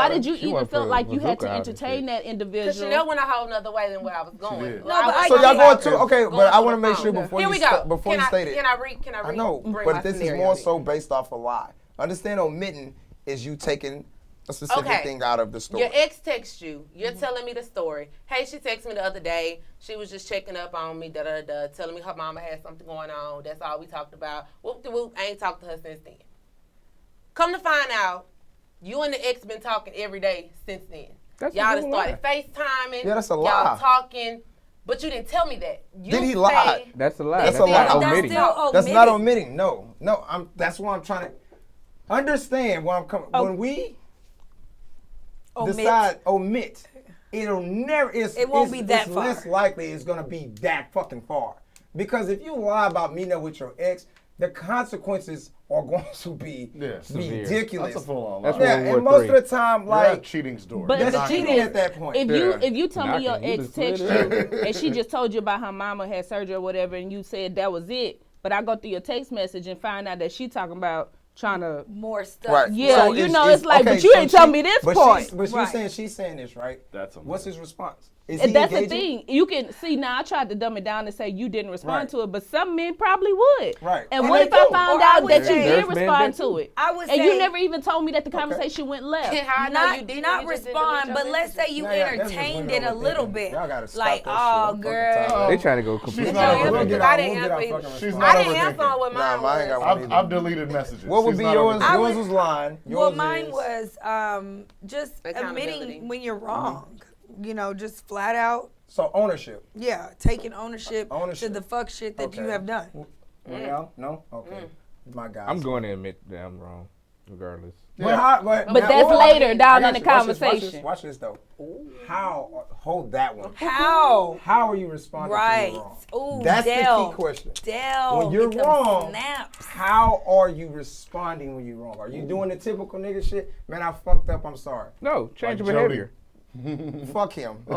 did you even feel like you had to entertain that individual? Because Chanel went a whole nother way than where I was going. So y'all going to but I want to make sure before you state it. Can I read? I know, but this is more so based off a lie. Understand, omitting is you taking a specific thing out of the story. Your ex texts you. You're telling me the story. Hey, she texted me the other day. She was just checking up on me, telling me her mama had something going on. That's all we talked about. Whoop-de-whoop. I ain't talked to her since then. Come to find out, you and the ex been talking every day since then. Y'all done started FaceTiming. Yeah, that's a lie. Y'all talking. But you didn't tell me that. Did he lie? That's a lie. That's a lie. Omitting. That's not omitting. No. That's why I'm trying to understand where I'm coming. When we decide omit, it'll never. It won't be that far. Less likely it's gonna be that fucking far. Because if you lie about meeting up with your ex, the consequences are going to be ridiculous. That's a full-on lie. And most of the time, like cheating's door. But that's cheating at that point. If you tell me your ex text you and she just told you about her mama had surgery or whatever, and you said that was it, but I go through your text message and find out that she talking about trying to more stuff. Right. Yeah, so it's like, but you ain't tell me this part. But she's saying this, right? What's his response? That's the thing. You can see now. I tried to dumb it down and say you didn't respond to it, but some men probably would. Right. And what if I found out that you did respond to it? I would and you never even told me that the conversation went left. Not respond, but let's say you entertained it a little bit. Like, oh, girl. They trying to go completely. I didn't answer on what mine was. I've deleted messages. What would be yours? Yours was lying. Well, mine was just admitting when you're wrong. Just flat out. So ownership. Yeah, taking ownership to the fuck shit that you have done. No? Okay. My God. I'm going to admit that I'm wrong. regardless. But that's later down in the Watch conversation. Watch this though. How? Hold that one. How? How are you responding Right. to you wrong? Ooh, That's Dell. the key question. Dell. When you're get them wrong, snaps. how are you responding when you're wrong? Are you doing the typical nigga shit? Man, I fucked up. I'm sorry. No, change Like your behavior. Fuck him. So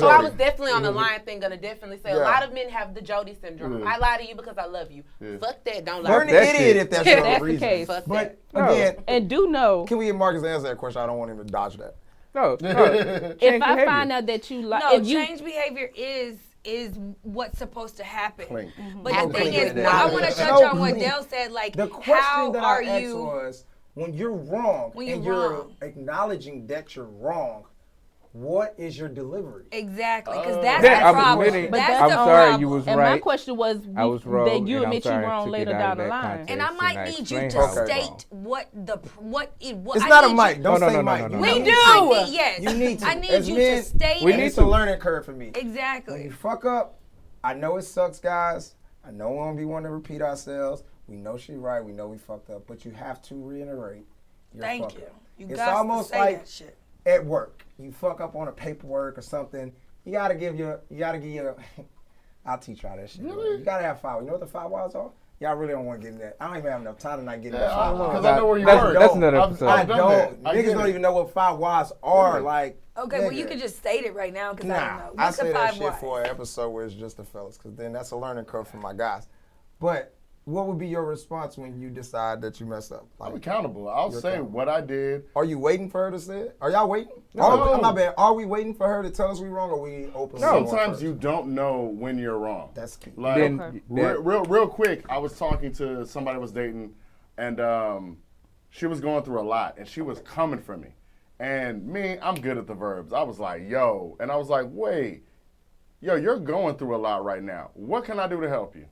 I was definitely on the line thing, gonna definitely say a Yeah. lot of men have the Jody syndrome. I lie to you because I love you. Fuck that, don't lie. You're an That idiot shit. if that's Yeah. your That's the reason. case. Fuck But that. again, And do know, can we get Marcus to answer that question? I don't want him to dodge that. No. if I find out that you like, No, if you change behavior is what's supposed to happen. Clink. But How the thing clean is, it I is. want to touch No on what clean. Dell said. Like, The question how that are I asked you? was, when you're wrong When and you're you're wrong. acknowledging that you're wrong, what is your delivery? Exactly, because that's That the I'm problem. admitting. That's I'm the sorry, problem. you was and right. my question was, I was wrong, that you and I'm admit you sorry wrong to later get out down of the that line. context. And I might and need you explain to how I was state wrong. what It's I not a need mic. you- Don't No, say no, mic. no, You no, We need do. to. Yes. You need to. I need As you men, to state we it. need it's to. a learning curve for me. When Exactly. you fuck up, I know it sucks, guys. I know we don't be wanting to repeat ourselves. We know she right. We know we fucked up. But you have to reiterate your Thank fuck you. up. You It's got almost to say like that shit. at work. You fuck up on a paperwork or something. You gotta give your. I'll teach y'all that shit. You gotta have 5. You know what the 5 whys are? Y'all really don't want to get in that. I don't even have enough time to not get in that 5 whys. Because I know where you That's- work. that's another I've episode. I done don't. that. I Niggas get don't it. even know what 5 whys are. Like, Okay, well, you nigga. could just state it right now because I don't Nah, know. I What's say the that 5 shit whys? for an episode where it's just the fellas, because then that's a learning curve for my guys. But what would be your response when you decide that you messed up? I'm Like, accountable. I'll You're say accountable. what I did. are you waiting for her to say it? Are y'all waiting? No. I'm not bad. Are we waiting for her to tell us we wrong, or we open? Sometimes you don't know when you're wrong. That's key. Like, Then real quick, I was talking to somebody I was dating, and she was going through a lot, and she was coming for me. And me, I'm good at the verbs. I was like, yo. And I was like, wait. Yo, you're going through a lot right now. What can I do to help you?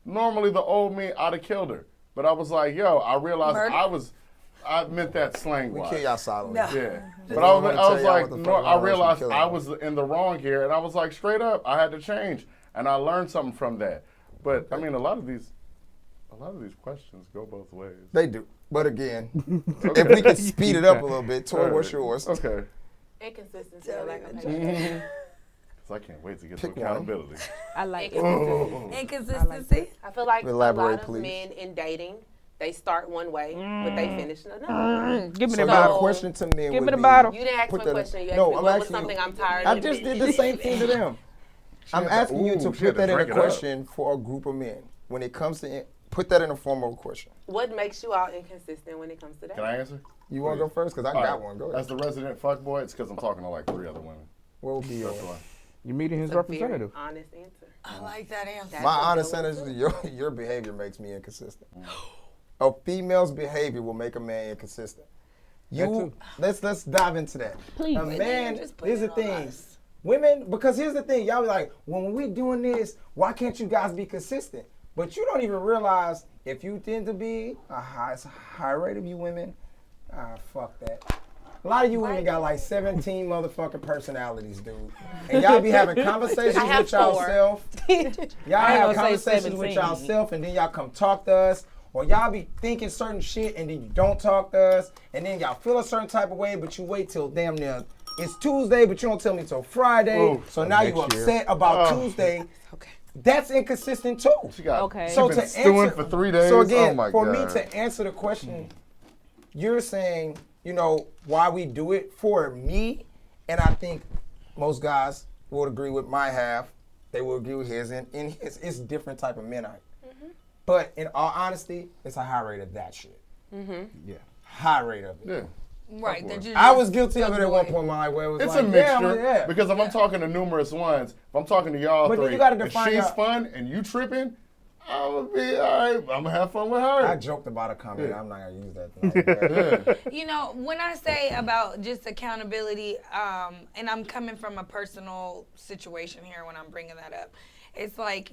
Normally, the old me, I'd have killed her. But I was like, yo, I realized Murder? I meant that slang We wise. kill y'all silently. No. Yeah. They But don't I wanna was tell y'all like, what the no, fuck I wrong with realized you, I killing was in the wrong here. And I was like, straight up, I had to change. And I learned something from that. But, I mean, a lot of these questions go both ways. They do. But again, if we could speed it up a little bit, Tori, what's yours? Okay. Inconsistency. Like I'm So I can't wait to get Pick to one. accountability. I like it. Inconsistency. I feel like Elaborate, a lot please. of men in dating, they start one way, but they finish in another. Give me So the my bottle. question to men Give would me the be, bottle. You didn't ask Put me a that- question. You asked No, me I'm what was asking something you. I'm tired I of. just did the same thing to them. I'm had to- asking you to ooh, she had put that to in a break it up. question for a group of men. When it comes to put that in a form of a question. What makes you all inconsistent when it comes to that? Can I answer? You want to go first? Because I All got right. one. Go As ahead. the resident fuckboy, it's because I'm talking to like 3 other women. What would be yours? That's why. You're meeting his It's a very representative. honest answer. I like that answer. That's My a honest good one, answer too. is your behavior makes me inconsistent. A female's behavior will make a man inconsistent. too. Let's dive into that. Please. A But man, just put here's the it on thing. us. Women, because here's the thing, y'all be like, when we doing this, why can't you guys be consistent? But you don't even realize if you tend to be it's a high rate of you women, fuck that. A lot of you women got like 17 motherfucking personalities, dude. And y'all be having conversations I have with y'allself. Y'all I ain't have gonna say conversations with 17. y'allself, and then y'all come talk to us. Or y'all be thinking certain shit, and then you don't talk to us. And then y'all feel a certain type of way, but you wait till damn near it's Tuesday, but you don't tell me till Friday. Ooh, so now you next year. upset about Tuesday. Okay. That's inconsistent too. She got Okay. she So been to stewing answer, for 3 days. So again, oh my for God. me to answer the question, you're saying, why we do it for me, and I think most guys would agree with my half. They will agree with his, and it's different type of men. But in all honesty, it's a high rate of that shit. Yeah. High rate of it. Yeah. Right. That you I just was guilty of it at one boy. point in my life where it was It's like, a mixture. yeah. Because if I'm talking to numerous ones, if I'm talking to y'all But then three, you gotta and define she's your- fun and you tripping, I'm gonna be all right. I'm gonna have fun with her. I joked about a comment. Yeah. I'm not gonna use that tonight. When I say about just accountability, and I'm coming from a personal situation here when I'm bringing that up, it's like,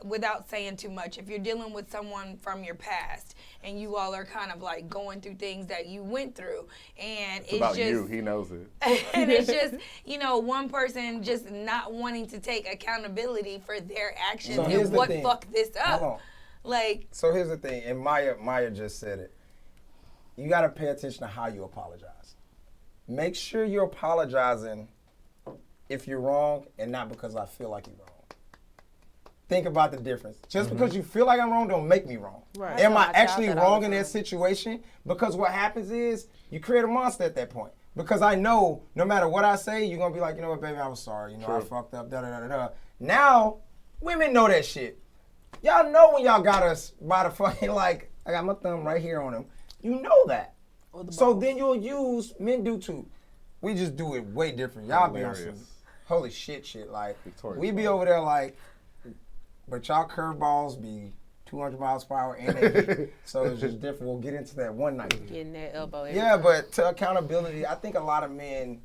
without saying too much, if you're dealing with someone from your past and you all are kind of like going through things that you went through, and it's about just you. He knows it. and it's just, one person just not wanting to take accountability for their actions So here's and the what thing. fucked this Hold up. on. Like, So here's the thing, and Maya just said it. you got to pay attention to how you apologize. Make sure you're apologizing if you're wrong and not because I feel like you're wrong. Think about the difference. Just because you feel like I'm wrong don't make me wrong. Right. Am I actually wrong in that situation? Because what happens is you create a monster at that point. Because I know no matter what I say, you're going to be like, you know what, baby, I was sorry. You know, I fucked up, da-da-da-da-da. Now, women know that shit. Y'all know when y'all got us by the fucking, like, I got my thumb right here on him. You know that. So then you'll use, men do too. We just do it way different. Y'all be on some holy shit. Like, we be over there like, but y'all curveballs be 200 miles per hour and they hit. So it's just different. We'll get into that one night. Getting that elbow. Yeah, but to accountability, I think a lot of men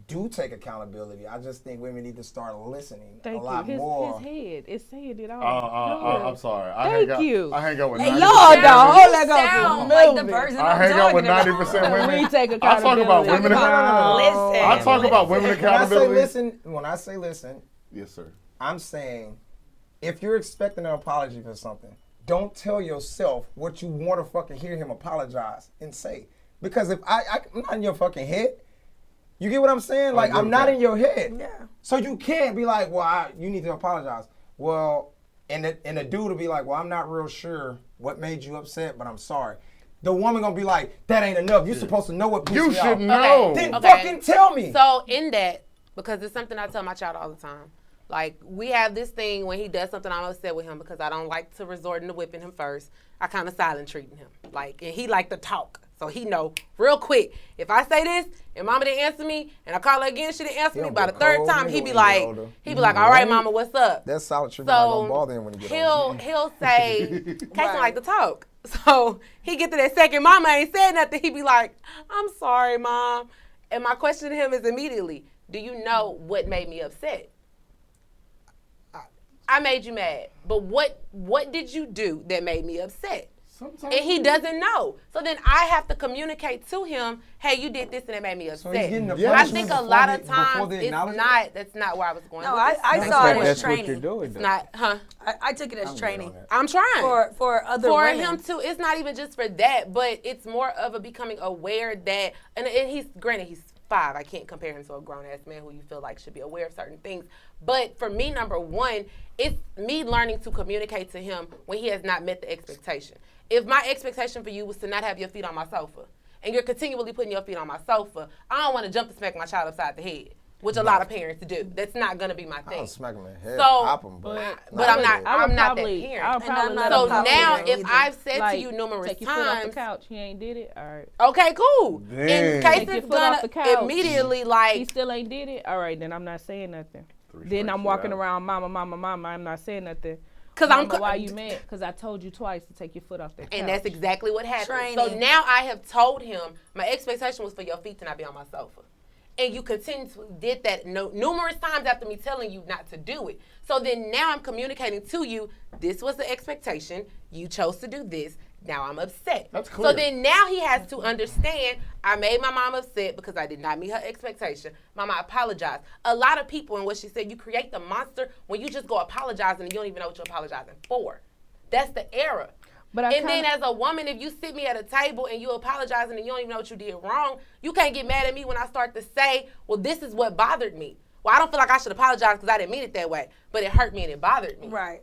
do take accountability. I just think women need to start listening a lot more. His head is saying it all. I'm sorry. I hang out with 90%. Y'all sound like the person I hang out with 90% women. We take accountability. I talk about women Listen. I talk about women accountability. When I say listen, yes, sir. I'm saying if you're expecting an apology for something, don't tell yourself what you want to fucking hear him apologize and say. Because if I'm not in your fucking head, you get what I'm saying? Like, I'm not in your head. Yeah. So you can't be like, well, you need to apologize. Well, and the dude will be like, well, I'm not real sure what made you upset, but I'm sorry. The woman gonna be like, that ain't enough. You're supposed to know what pissed me off. You should know. Then fucking tell me. So in that, because it's something I tell my child all the time. Like, we have this thing when he does something, I'm upset with him because I don't like to resort into whipping him first. I kind of silent treating him. Like, and he like to talk. So he know real quick. If I say this and mama didn't answer me and I call her again, she didn't answer me. By the third time, he be like, all right, mama, what's up? That's solid treatment. So not gonna bother him when he get older. He'll say, Kason like to talk. So he get to that second, mama ain't said nothing. He be like, I'm sorry, mom. And my question to him is immediately, do you know what made me upset? I made you mad, but what did you do that made me upset? Sometimes. And he doesn't know. So then I have to communicate to him, hey, you did this and it made me upset. So he's getting the I think a lot of times that's not where I was going. No, I saw it as training. What you're doing, it's not, I took it as training. I'm trying. For other women. For him too. It's not even just for that, but it's more of a becoming aware that, and he's 5. I can't compare him to a grown-ass man who you feel like should be aware of certain things. But for me, number one, it's me learning to communicate to him when he has not met the expectation. If my expectation for you was to not have your feet on my sofa, and you're continually putting your feet on my sofa, I don't want to jump and smack my child upside the head, which a lot of parents do. That's not going to be my thing. I don't smack him in the head, so, pop him, but I'm not that parent. So now, if I've said like, to you numerous take your foot off the times, couch, he ain't did it. All right. Okay, cool. Damn. In case it's gonna immediately like he still ain't did it. All right, then I'm not saying nothing. Then I'm walking around, mama. I'm not saying nothing. Cause why you mad? Because I told you twice to take your foot off that couch. And that's exactly what happened. Training. So now I have told him my expectation was for your feet to not be on my sofa. And you continuously did that numerous times after me telling you not to do it. So then now I'm communicating to you, this was the expectation. You chose to do this. Now I'm upset. That's clear. So then now he has to understand, I made my mom upset because I did not meet her expectation. Mama, I apologize. A lot of people, and what she said, you create the monster when you just go apologizing and you don't even know what you're apologizing for. That's the error. And then as a woman, if you sit me at a table and you apologizing and you don't even know what you did wrong, you can't get mad at me when I start to say, well, this is what bothered me. Well, I don't feel like I should apologize because I didn't mean it that way, but it hurt me and it bothered me. Right.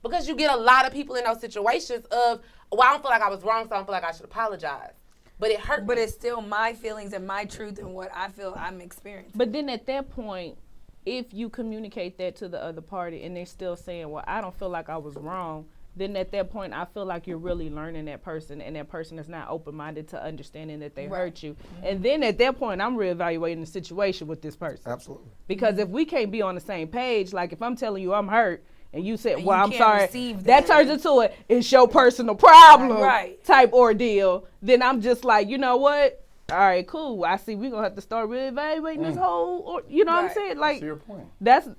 Because you get a lot of people in those situations of, well, I don't feel like I was wrong, so I don't feel like I should apologize. But it hurt me. But it's still my feelings and my truth and what I feel I'm experiencing. But then at that point, if you communicate that to the other party and they're still saying, well, I don't feel like I was wrong, then at that point, I feel like you're really learning that person, and that person is not open-minded to understanding that they hurt you. And then at that point, I'm reevaluating the situation with this person. absolutely. Because if we can't be on the same page, like if I'm telling you I'm hurt, and you said, And well, you I'm can't sorry, receive that that. turns into it's your personal problem Right. type ordeal, then I'm just like, you know what? All right, cool. I see we're going to have to start reevaluating this whole, what I'm saying? Like, to your point. That's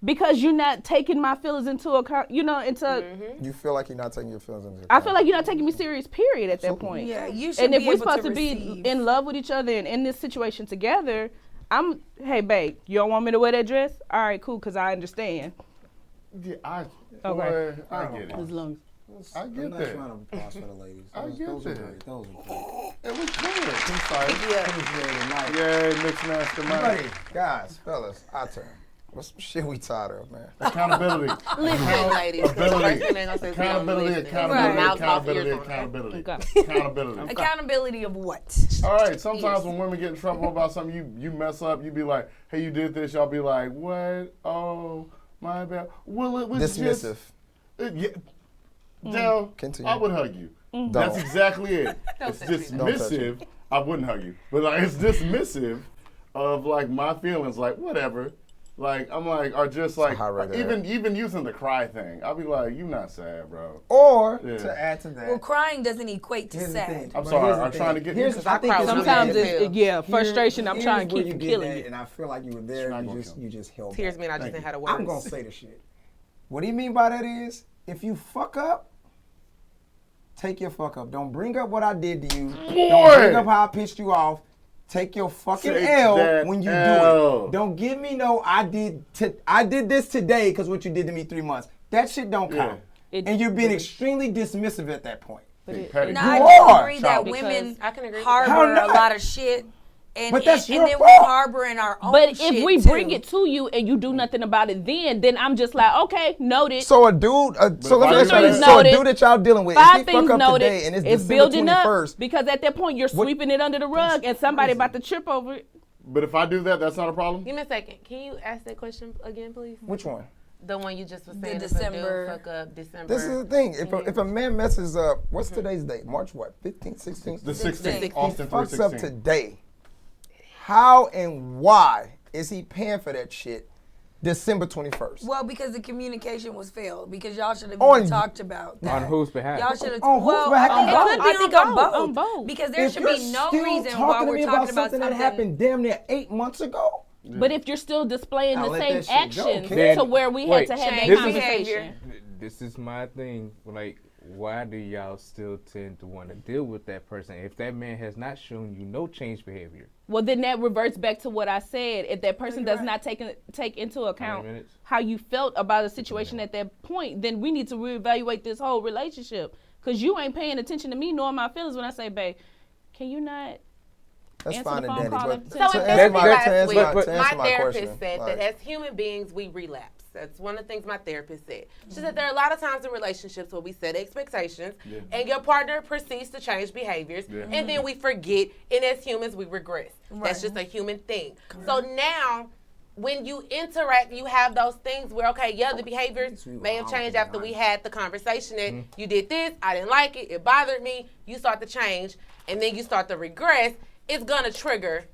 because you're not taking my feelings into account, you feel like you're not taking your feelings into account. I feel like you're not taking me serious, period, at that point. Yeah, you should And be if we're able supposed to receive. be in love with each other and in this situation together, hey, babe, you don't want me to wear that dress? All right, cool, because I understand. Yeah, I get As it. long as I get I'm not that. trying to pause for the ladies. I get Those are that. great. Those are great. It was clear. Yeah. Yay, Mixed Master Mike. Buddy, guys, fellas, our turn. What's some shit we tired of, man? Accountability. Listen, ladies. Accountability. Accountability. Accountability. Accountability of what? All right, sometimes when women get in trouble about something, you mess up, you be like, hey, you did this, y'all be like, what? Oh, my bad. Well, it was Dismissive. Dell, Continue. I would hug you. Don't. That's exactly it. It's dismissive. I wouldn't hug you. But like, it's dismissive of like my feelings, like whatever. Like I'm like, or just like even using the cry thing. I'll be like, you not sad, bro. Or to add to that, Well, crying doesn't equate to sad. I'm sorry. I'm trying to get. Sometimes it's frustration. I'm trying to keep from killing you. And I feel like you were there. You just held. Tears back. mean I just didn't have the words. I'm gonna say the shit. What do you mean by that is, if you fuck up, take your fuck up. Don't bring up what I did to you. Don't bring up how I pissed you off. Take your fucking L when you do it. Don't give me no I did this today because what you did to me 3 months. That shit don't count. And you're being extremely dismissive at that point. I do agree that women harbor a lot of shit. And then we harbor in our own shit. But if we bring it to you and you do nothing about it, then I'm just like, okay, noted. So a dude, a dude that y'all dealing with, Five if he things fuck up noted, today and it's December building 21st, up because at that point you're sweeping it under the rug and somebody about to trip over it. But if I do that, that's not a problem? Give me a second. Can you ask that question again, please? Which one? The one you just was saying. December. Fuck up December. This is the thing. If a man messes up, what's today's date? March what? 15th, 16th? The 16th. Austin If he fucks 316. up today, how and why is he paying for that shit December 21st? Well, because the communication was failed. Because y'all should have On- even talked about that. On whose behalf? Y'all should have. On whose Well, behalf? I think on both. On both. Because there If should you're be no still reason talking why to we're me talking about something that happened damn near 8 months ago. But if you're still displaying Now the let same that shit go, actions kid. to where we had to have that Change conversation. behavior. This is my thing. Like, why do y'all still tend to want to deal with that person if that man has not shown you no change behavior? Well, then that reverts back to what I said. If that person does not take into account how you felt about a situation at that point, then we need to reevaluate this whole relationship. Because you ain't paying attention to me nor my feelings when I say, babe, can you not That's answer fine the and phone dandy, call? but So to in answer my my therapist question, said that as human beings, we relapse. That's one of the things my therapist said. She said there are a lot of times in relationships where we set expectations and your partner proceeds to change behaviors and then we forget, and as humans, we regress. That's just a human thing. So now, when you interact, you have those things where, okay, the behaviors may have changed after we had the conversation that you did this, I didn't like it, it bothered me, you start to change, and then you start to regress. It's going to trigger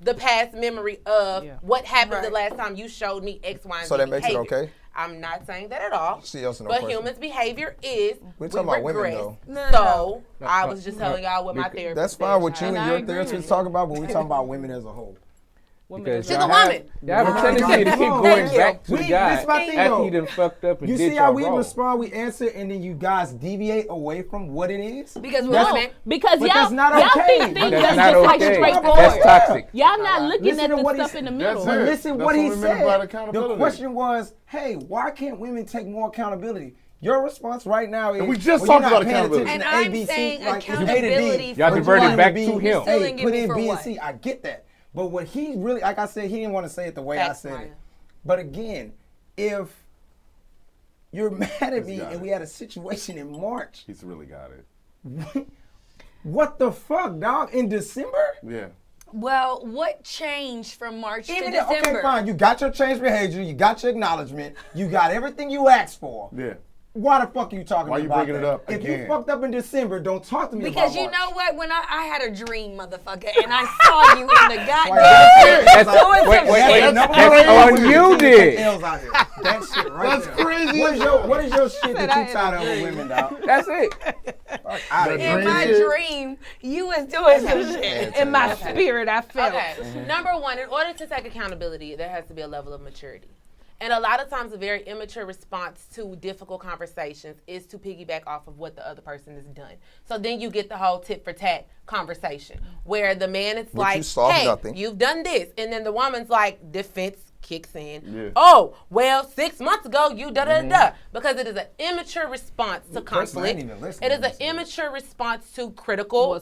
the past memory of what happened the last time you showed me X, Y, and Z. So that makes it behavior. okay? I'm not saying that at all. No but question. humans' behavior is We're talking about women, though. So I was just telling y'all what my therapist That's said. fine what you And and I your agree therapist with talking about, but we're talking about women as a whole. Because She's a woman. Y'all have a tendency to keep going back to the guy This is my thing, after though. he done fucked up and You did see how y'all we wrong. respond, we answer, and then you guys deviate away from what it is? Because we're That's- women. Because But y'all, that's not y'all okay. think things That's that's not just like okay. straightforward. That's toxic. Y'all not looking Listen at to the what he stuff in the said. middle. That's it. Listen That's what he what we meant about said. The accountability. question was, hey, why can't women take more accountability? Your response right now is, And we just well, talked you're about not paying accountability. attention And to A, I'm B, C, saying like, it's A to D. accountability Y'all for diverted what? back to B, him. Still Hey, ain't put giving in for B and what? C. I get that. But what he really, like I said, he didn't want to say it the way I said it. But again, if you're mad at me and we had a situation in March, He's really got it. what the fuck, dog? In December? Yeah. Well, what changed from March to Even December? okay, fine. You got your change behavior. You got your acknowledgement. You got everything you asked for. Yeah. Why the fuck are you talking Why you about bringing that? it up If again? you fucked up in December, don't talk to me Because about you March. know what? When I had a dream, motherfucker, and I saw you in the goddamn. That's, So it's wait, a- that's on you, did. L's out here. That shit right That's there. crazy. What is your shit that you tired of with women, dog? That's it. Fuck outta here. In my dream, you was doing some shit. In my spirit, I felt. Okay. Number one, in order to take accountability, there has to be a level of maturity. And a lot of times a very immature response to difficult conversations is to piggyback off of what the other person has done. So then you get the whole tit for tat conversation where the man is like, you solve hey, nothing. you've done this. And then the woman's like, defense kicks in. Yeah. Oh, well, 6 months ago, you da-da-da. Because it is an immature response to conflict. It is an immature response to critical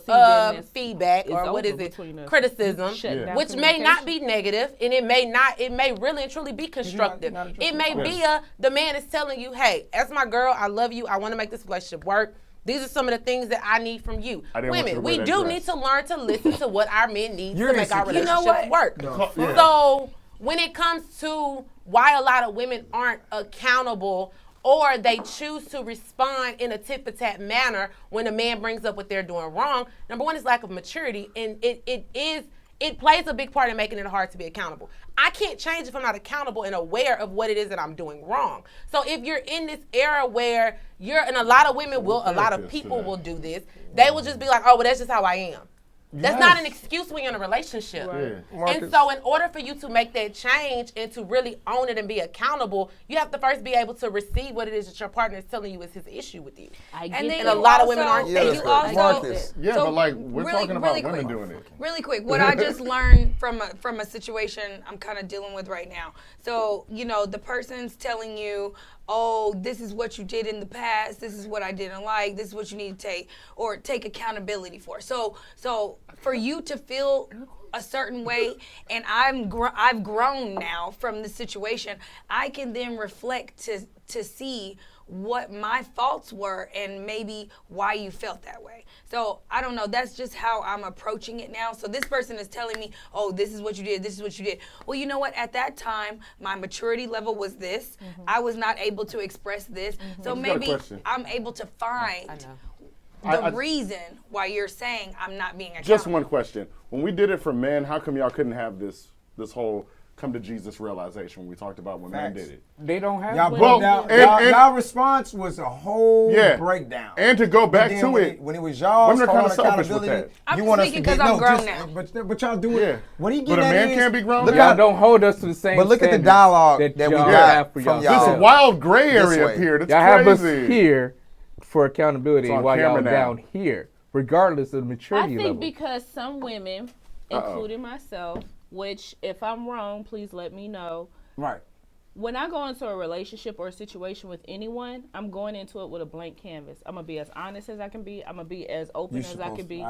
feedback, or what is it? Criticism, which may not be negative, and it may really and truly be constructive. It may be the man is telling you, hey, as my girl, I love you. I want to make this relationship work. These are some of the things that I need from you. Women, we do need to learn to listen to what our men need to make our relationship work. So when it comes to why a lot of women aren't accountable, or they choose to respond in a tit-for-tat manner when a man brings up what they're doing wrong, number one is lack of maturity, and it plays a big part in making it hard to be accountable. I can't change if I'm not accountable and aware of what it is that I'm doing wrong. So if you're in this era where and a lot of women will, a lot of people will do this, they will just be like, oh, well, that's just how I am. That's not an excuse when you're in a relationship. And so in order for you to make that change and to really own it and be accountable, you have to first be able to receive what it is that your partner is telling you is his issue with you. And a lot of women aren't saying but like, we're talking about women doing it. Really quick, what I just learned from a situation I'm kind of dealing with right now. So, the person's telling you, oh, this is what you did in the past, this is what I didn't like, this is what you need to take accountability for. So for you to feel a certain way, and I've grown now from the situation, I can then reflect to see what my faults were and maybe why you felt that way. So I don't know, that's just how I'm approaching it now. So this person is telling me, oh, this is what you did, this is what you did. Well, you know what, at that time, my maturity level was this. I was not able to express this. So maybe I'm able to find the reason why you're saying I'm not being accountable. Just one question. When we did it for men, how come y'all couldn't have this whole come to Jesus realization when we talked about when men did it? They don't have y'all response was a whole breakdown. And to go back to it, when it was y'all, women are kind of selfish with that. I'm speaking because I'm grown now. But y'all do it. What are you getting But a at man can't be grown. Y'all don't hold us to the same. But look at the dialogue that we got from y'all. This wild gray area up here. That's y'all crazy. have us here for accountability while y'all now. down here, regardless of the maturity level. I think because some women, including myself, which if I'm wrong, please let me know. Right. When I go into a relationship or a situation with anyone, I'm going into it with a blank canvas. I'm going to be as honest as I can be. I'm going to be as open as I can be.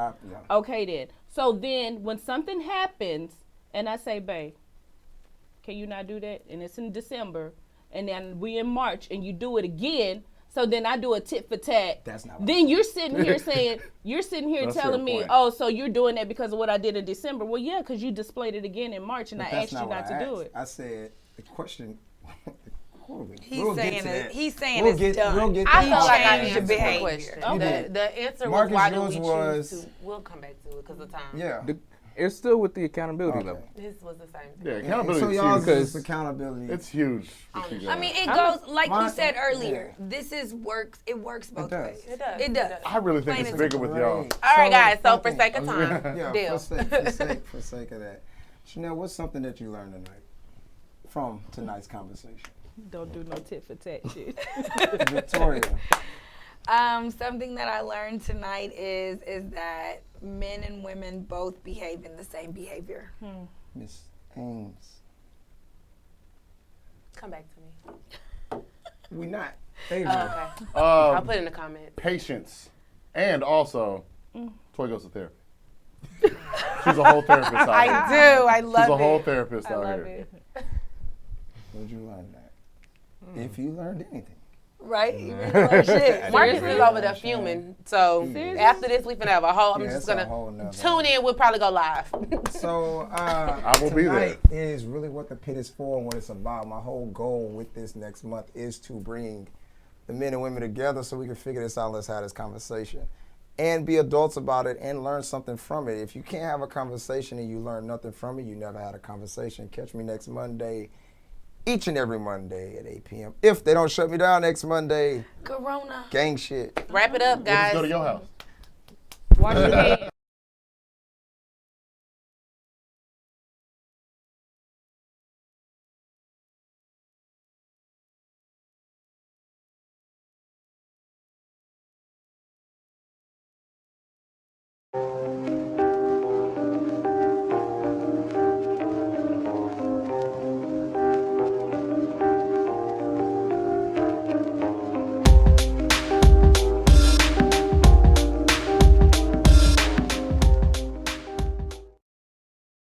Okay, then. So then when something happens and I say, babe, can you not do that? And it's in December, and then we in March, and you do it again. So then I do a tit for tat. That's not. Then you're sitting here saying, telling me, oh, so you're doing that because of what I did in December. Well, yeah, because you displayed it again in March, and I asked you not to do it. I said the question. He's saying it's done. We'll get I feel like I answered answered the question. The answer was, why do we choose to? We'll come back to it because of time. Yeah. It's still with the accountability level. His was the same thing. Yeah, accountability so is y'all huge. because accountability. It's huge. I mean, it goes, like you said earlier, it works both ways. It does. I really think it's bigger with y'all. All right, guys, so for sake of time, deal. For sake of that. Chanel, what's something that you learned tonight from tonight's conversation? Don't do no tit for tat shit. Victoria. Something that I learned tonight is that men and women both behave in the same behavior. Miss Ames. Come back to me. We not. Okay. I'll put in the comments. Patience. And also, Toi goes to therapy. She's a whole therapist out here. I do. I love it. She's a whole therapist out here. It. Where'd you learn that? If you learned anything. Right? You really like shit. Marcus is over there fuming. So after this, we finna have a whole. I'm just gonna tune in. We'll probably go live. So I will be there. Tonight is really what the pit is for and what it's about. My whole goal with this next month is to bring the men and women together so we can figure this out. Let's have this conversation and be adults about it and learn something from it. If you can't have a conversation and you learn nothing from it, you never had a conversation. Catch me next Monday. Each and every Monday at 8 p.m. If they don't shut me down next Monday, Corona. gang shit. Wrap it up, guys. We'll just go to your house. Wash your hands.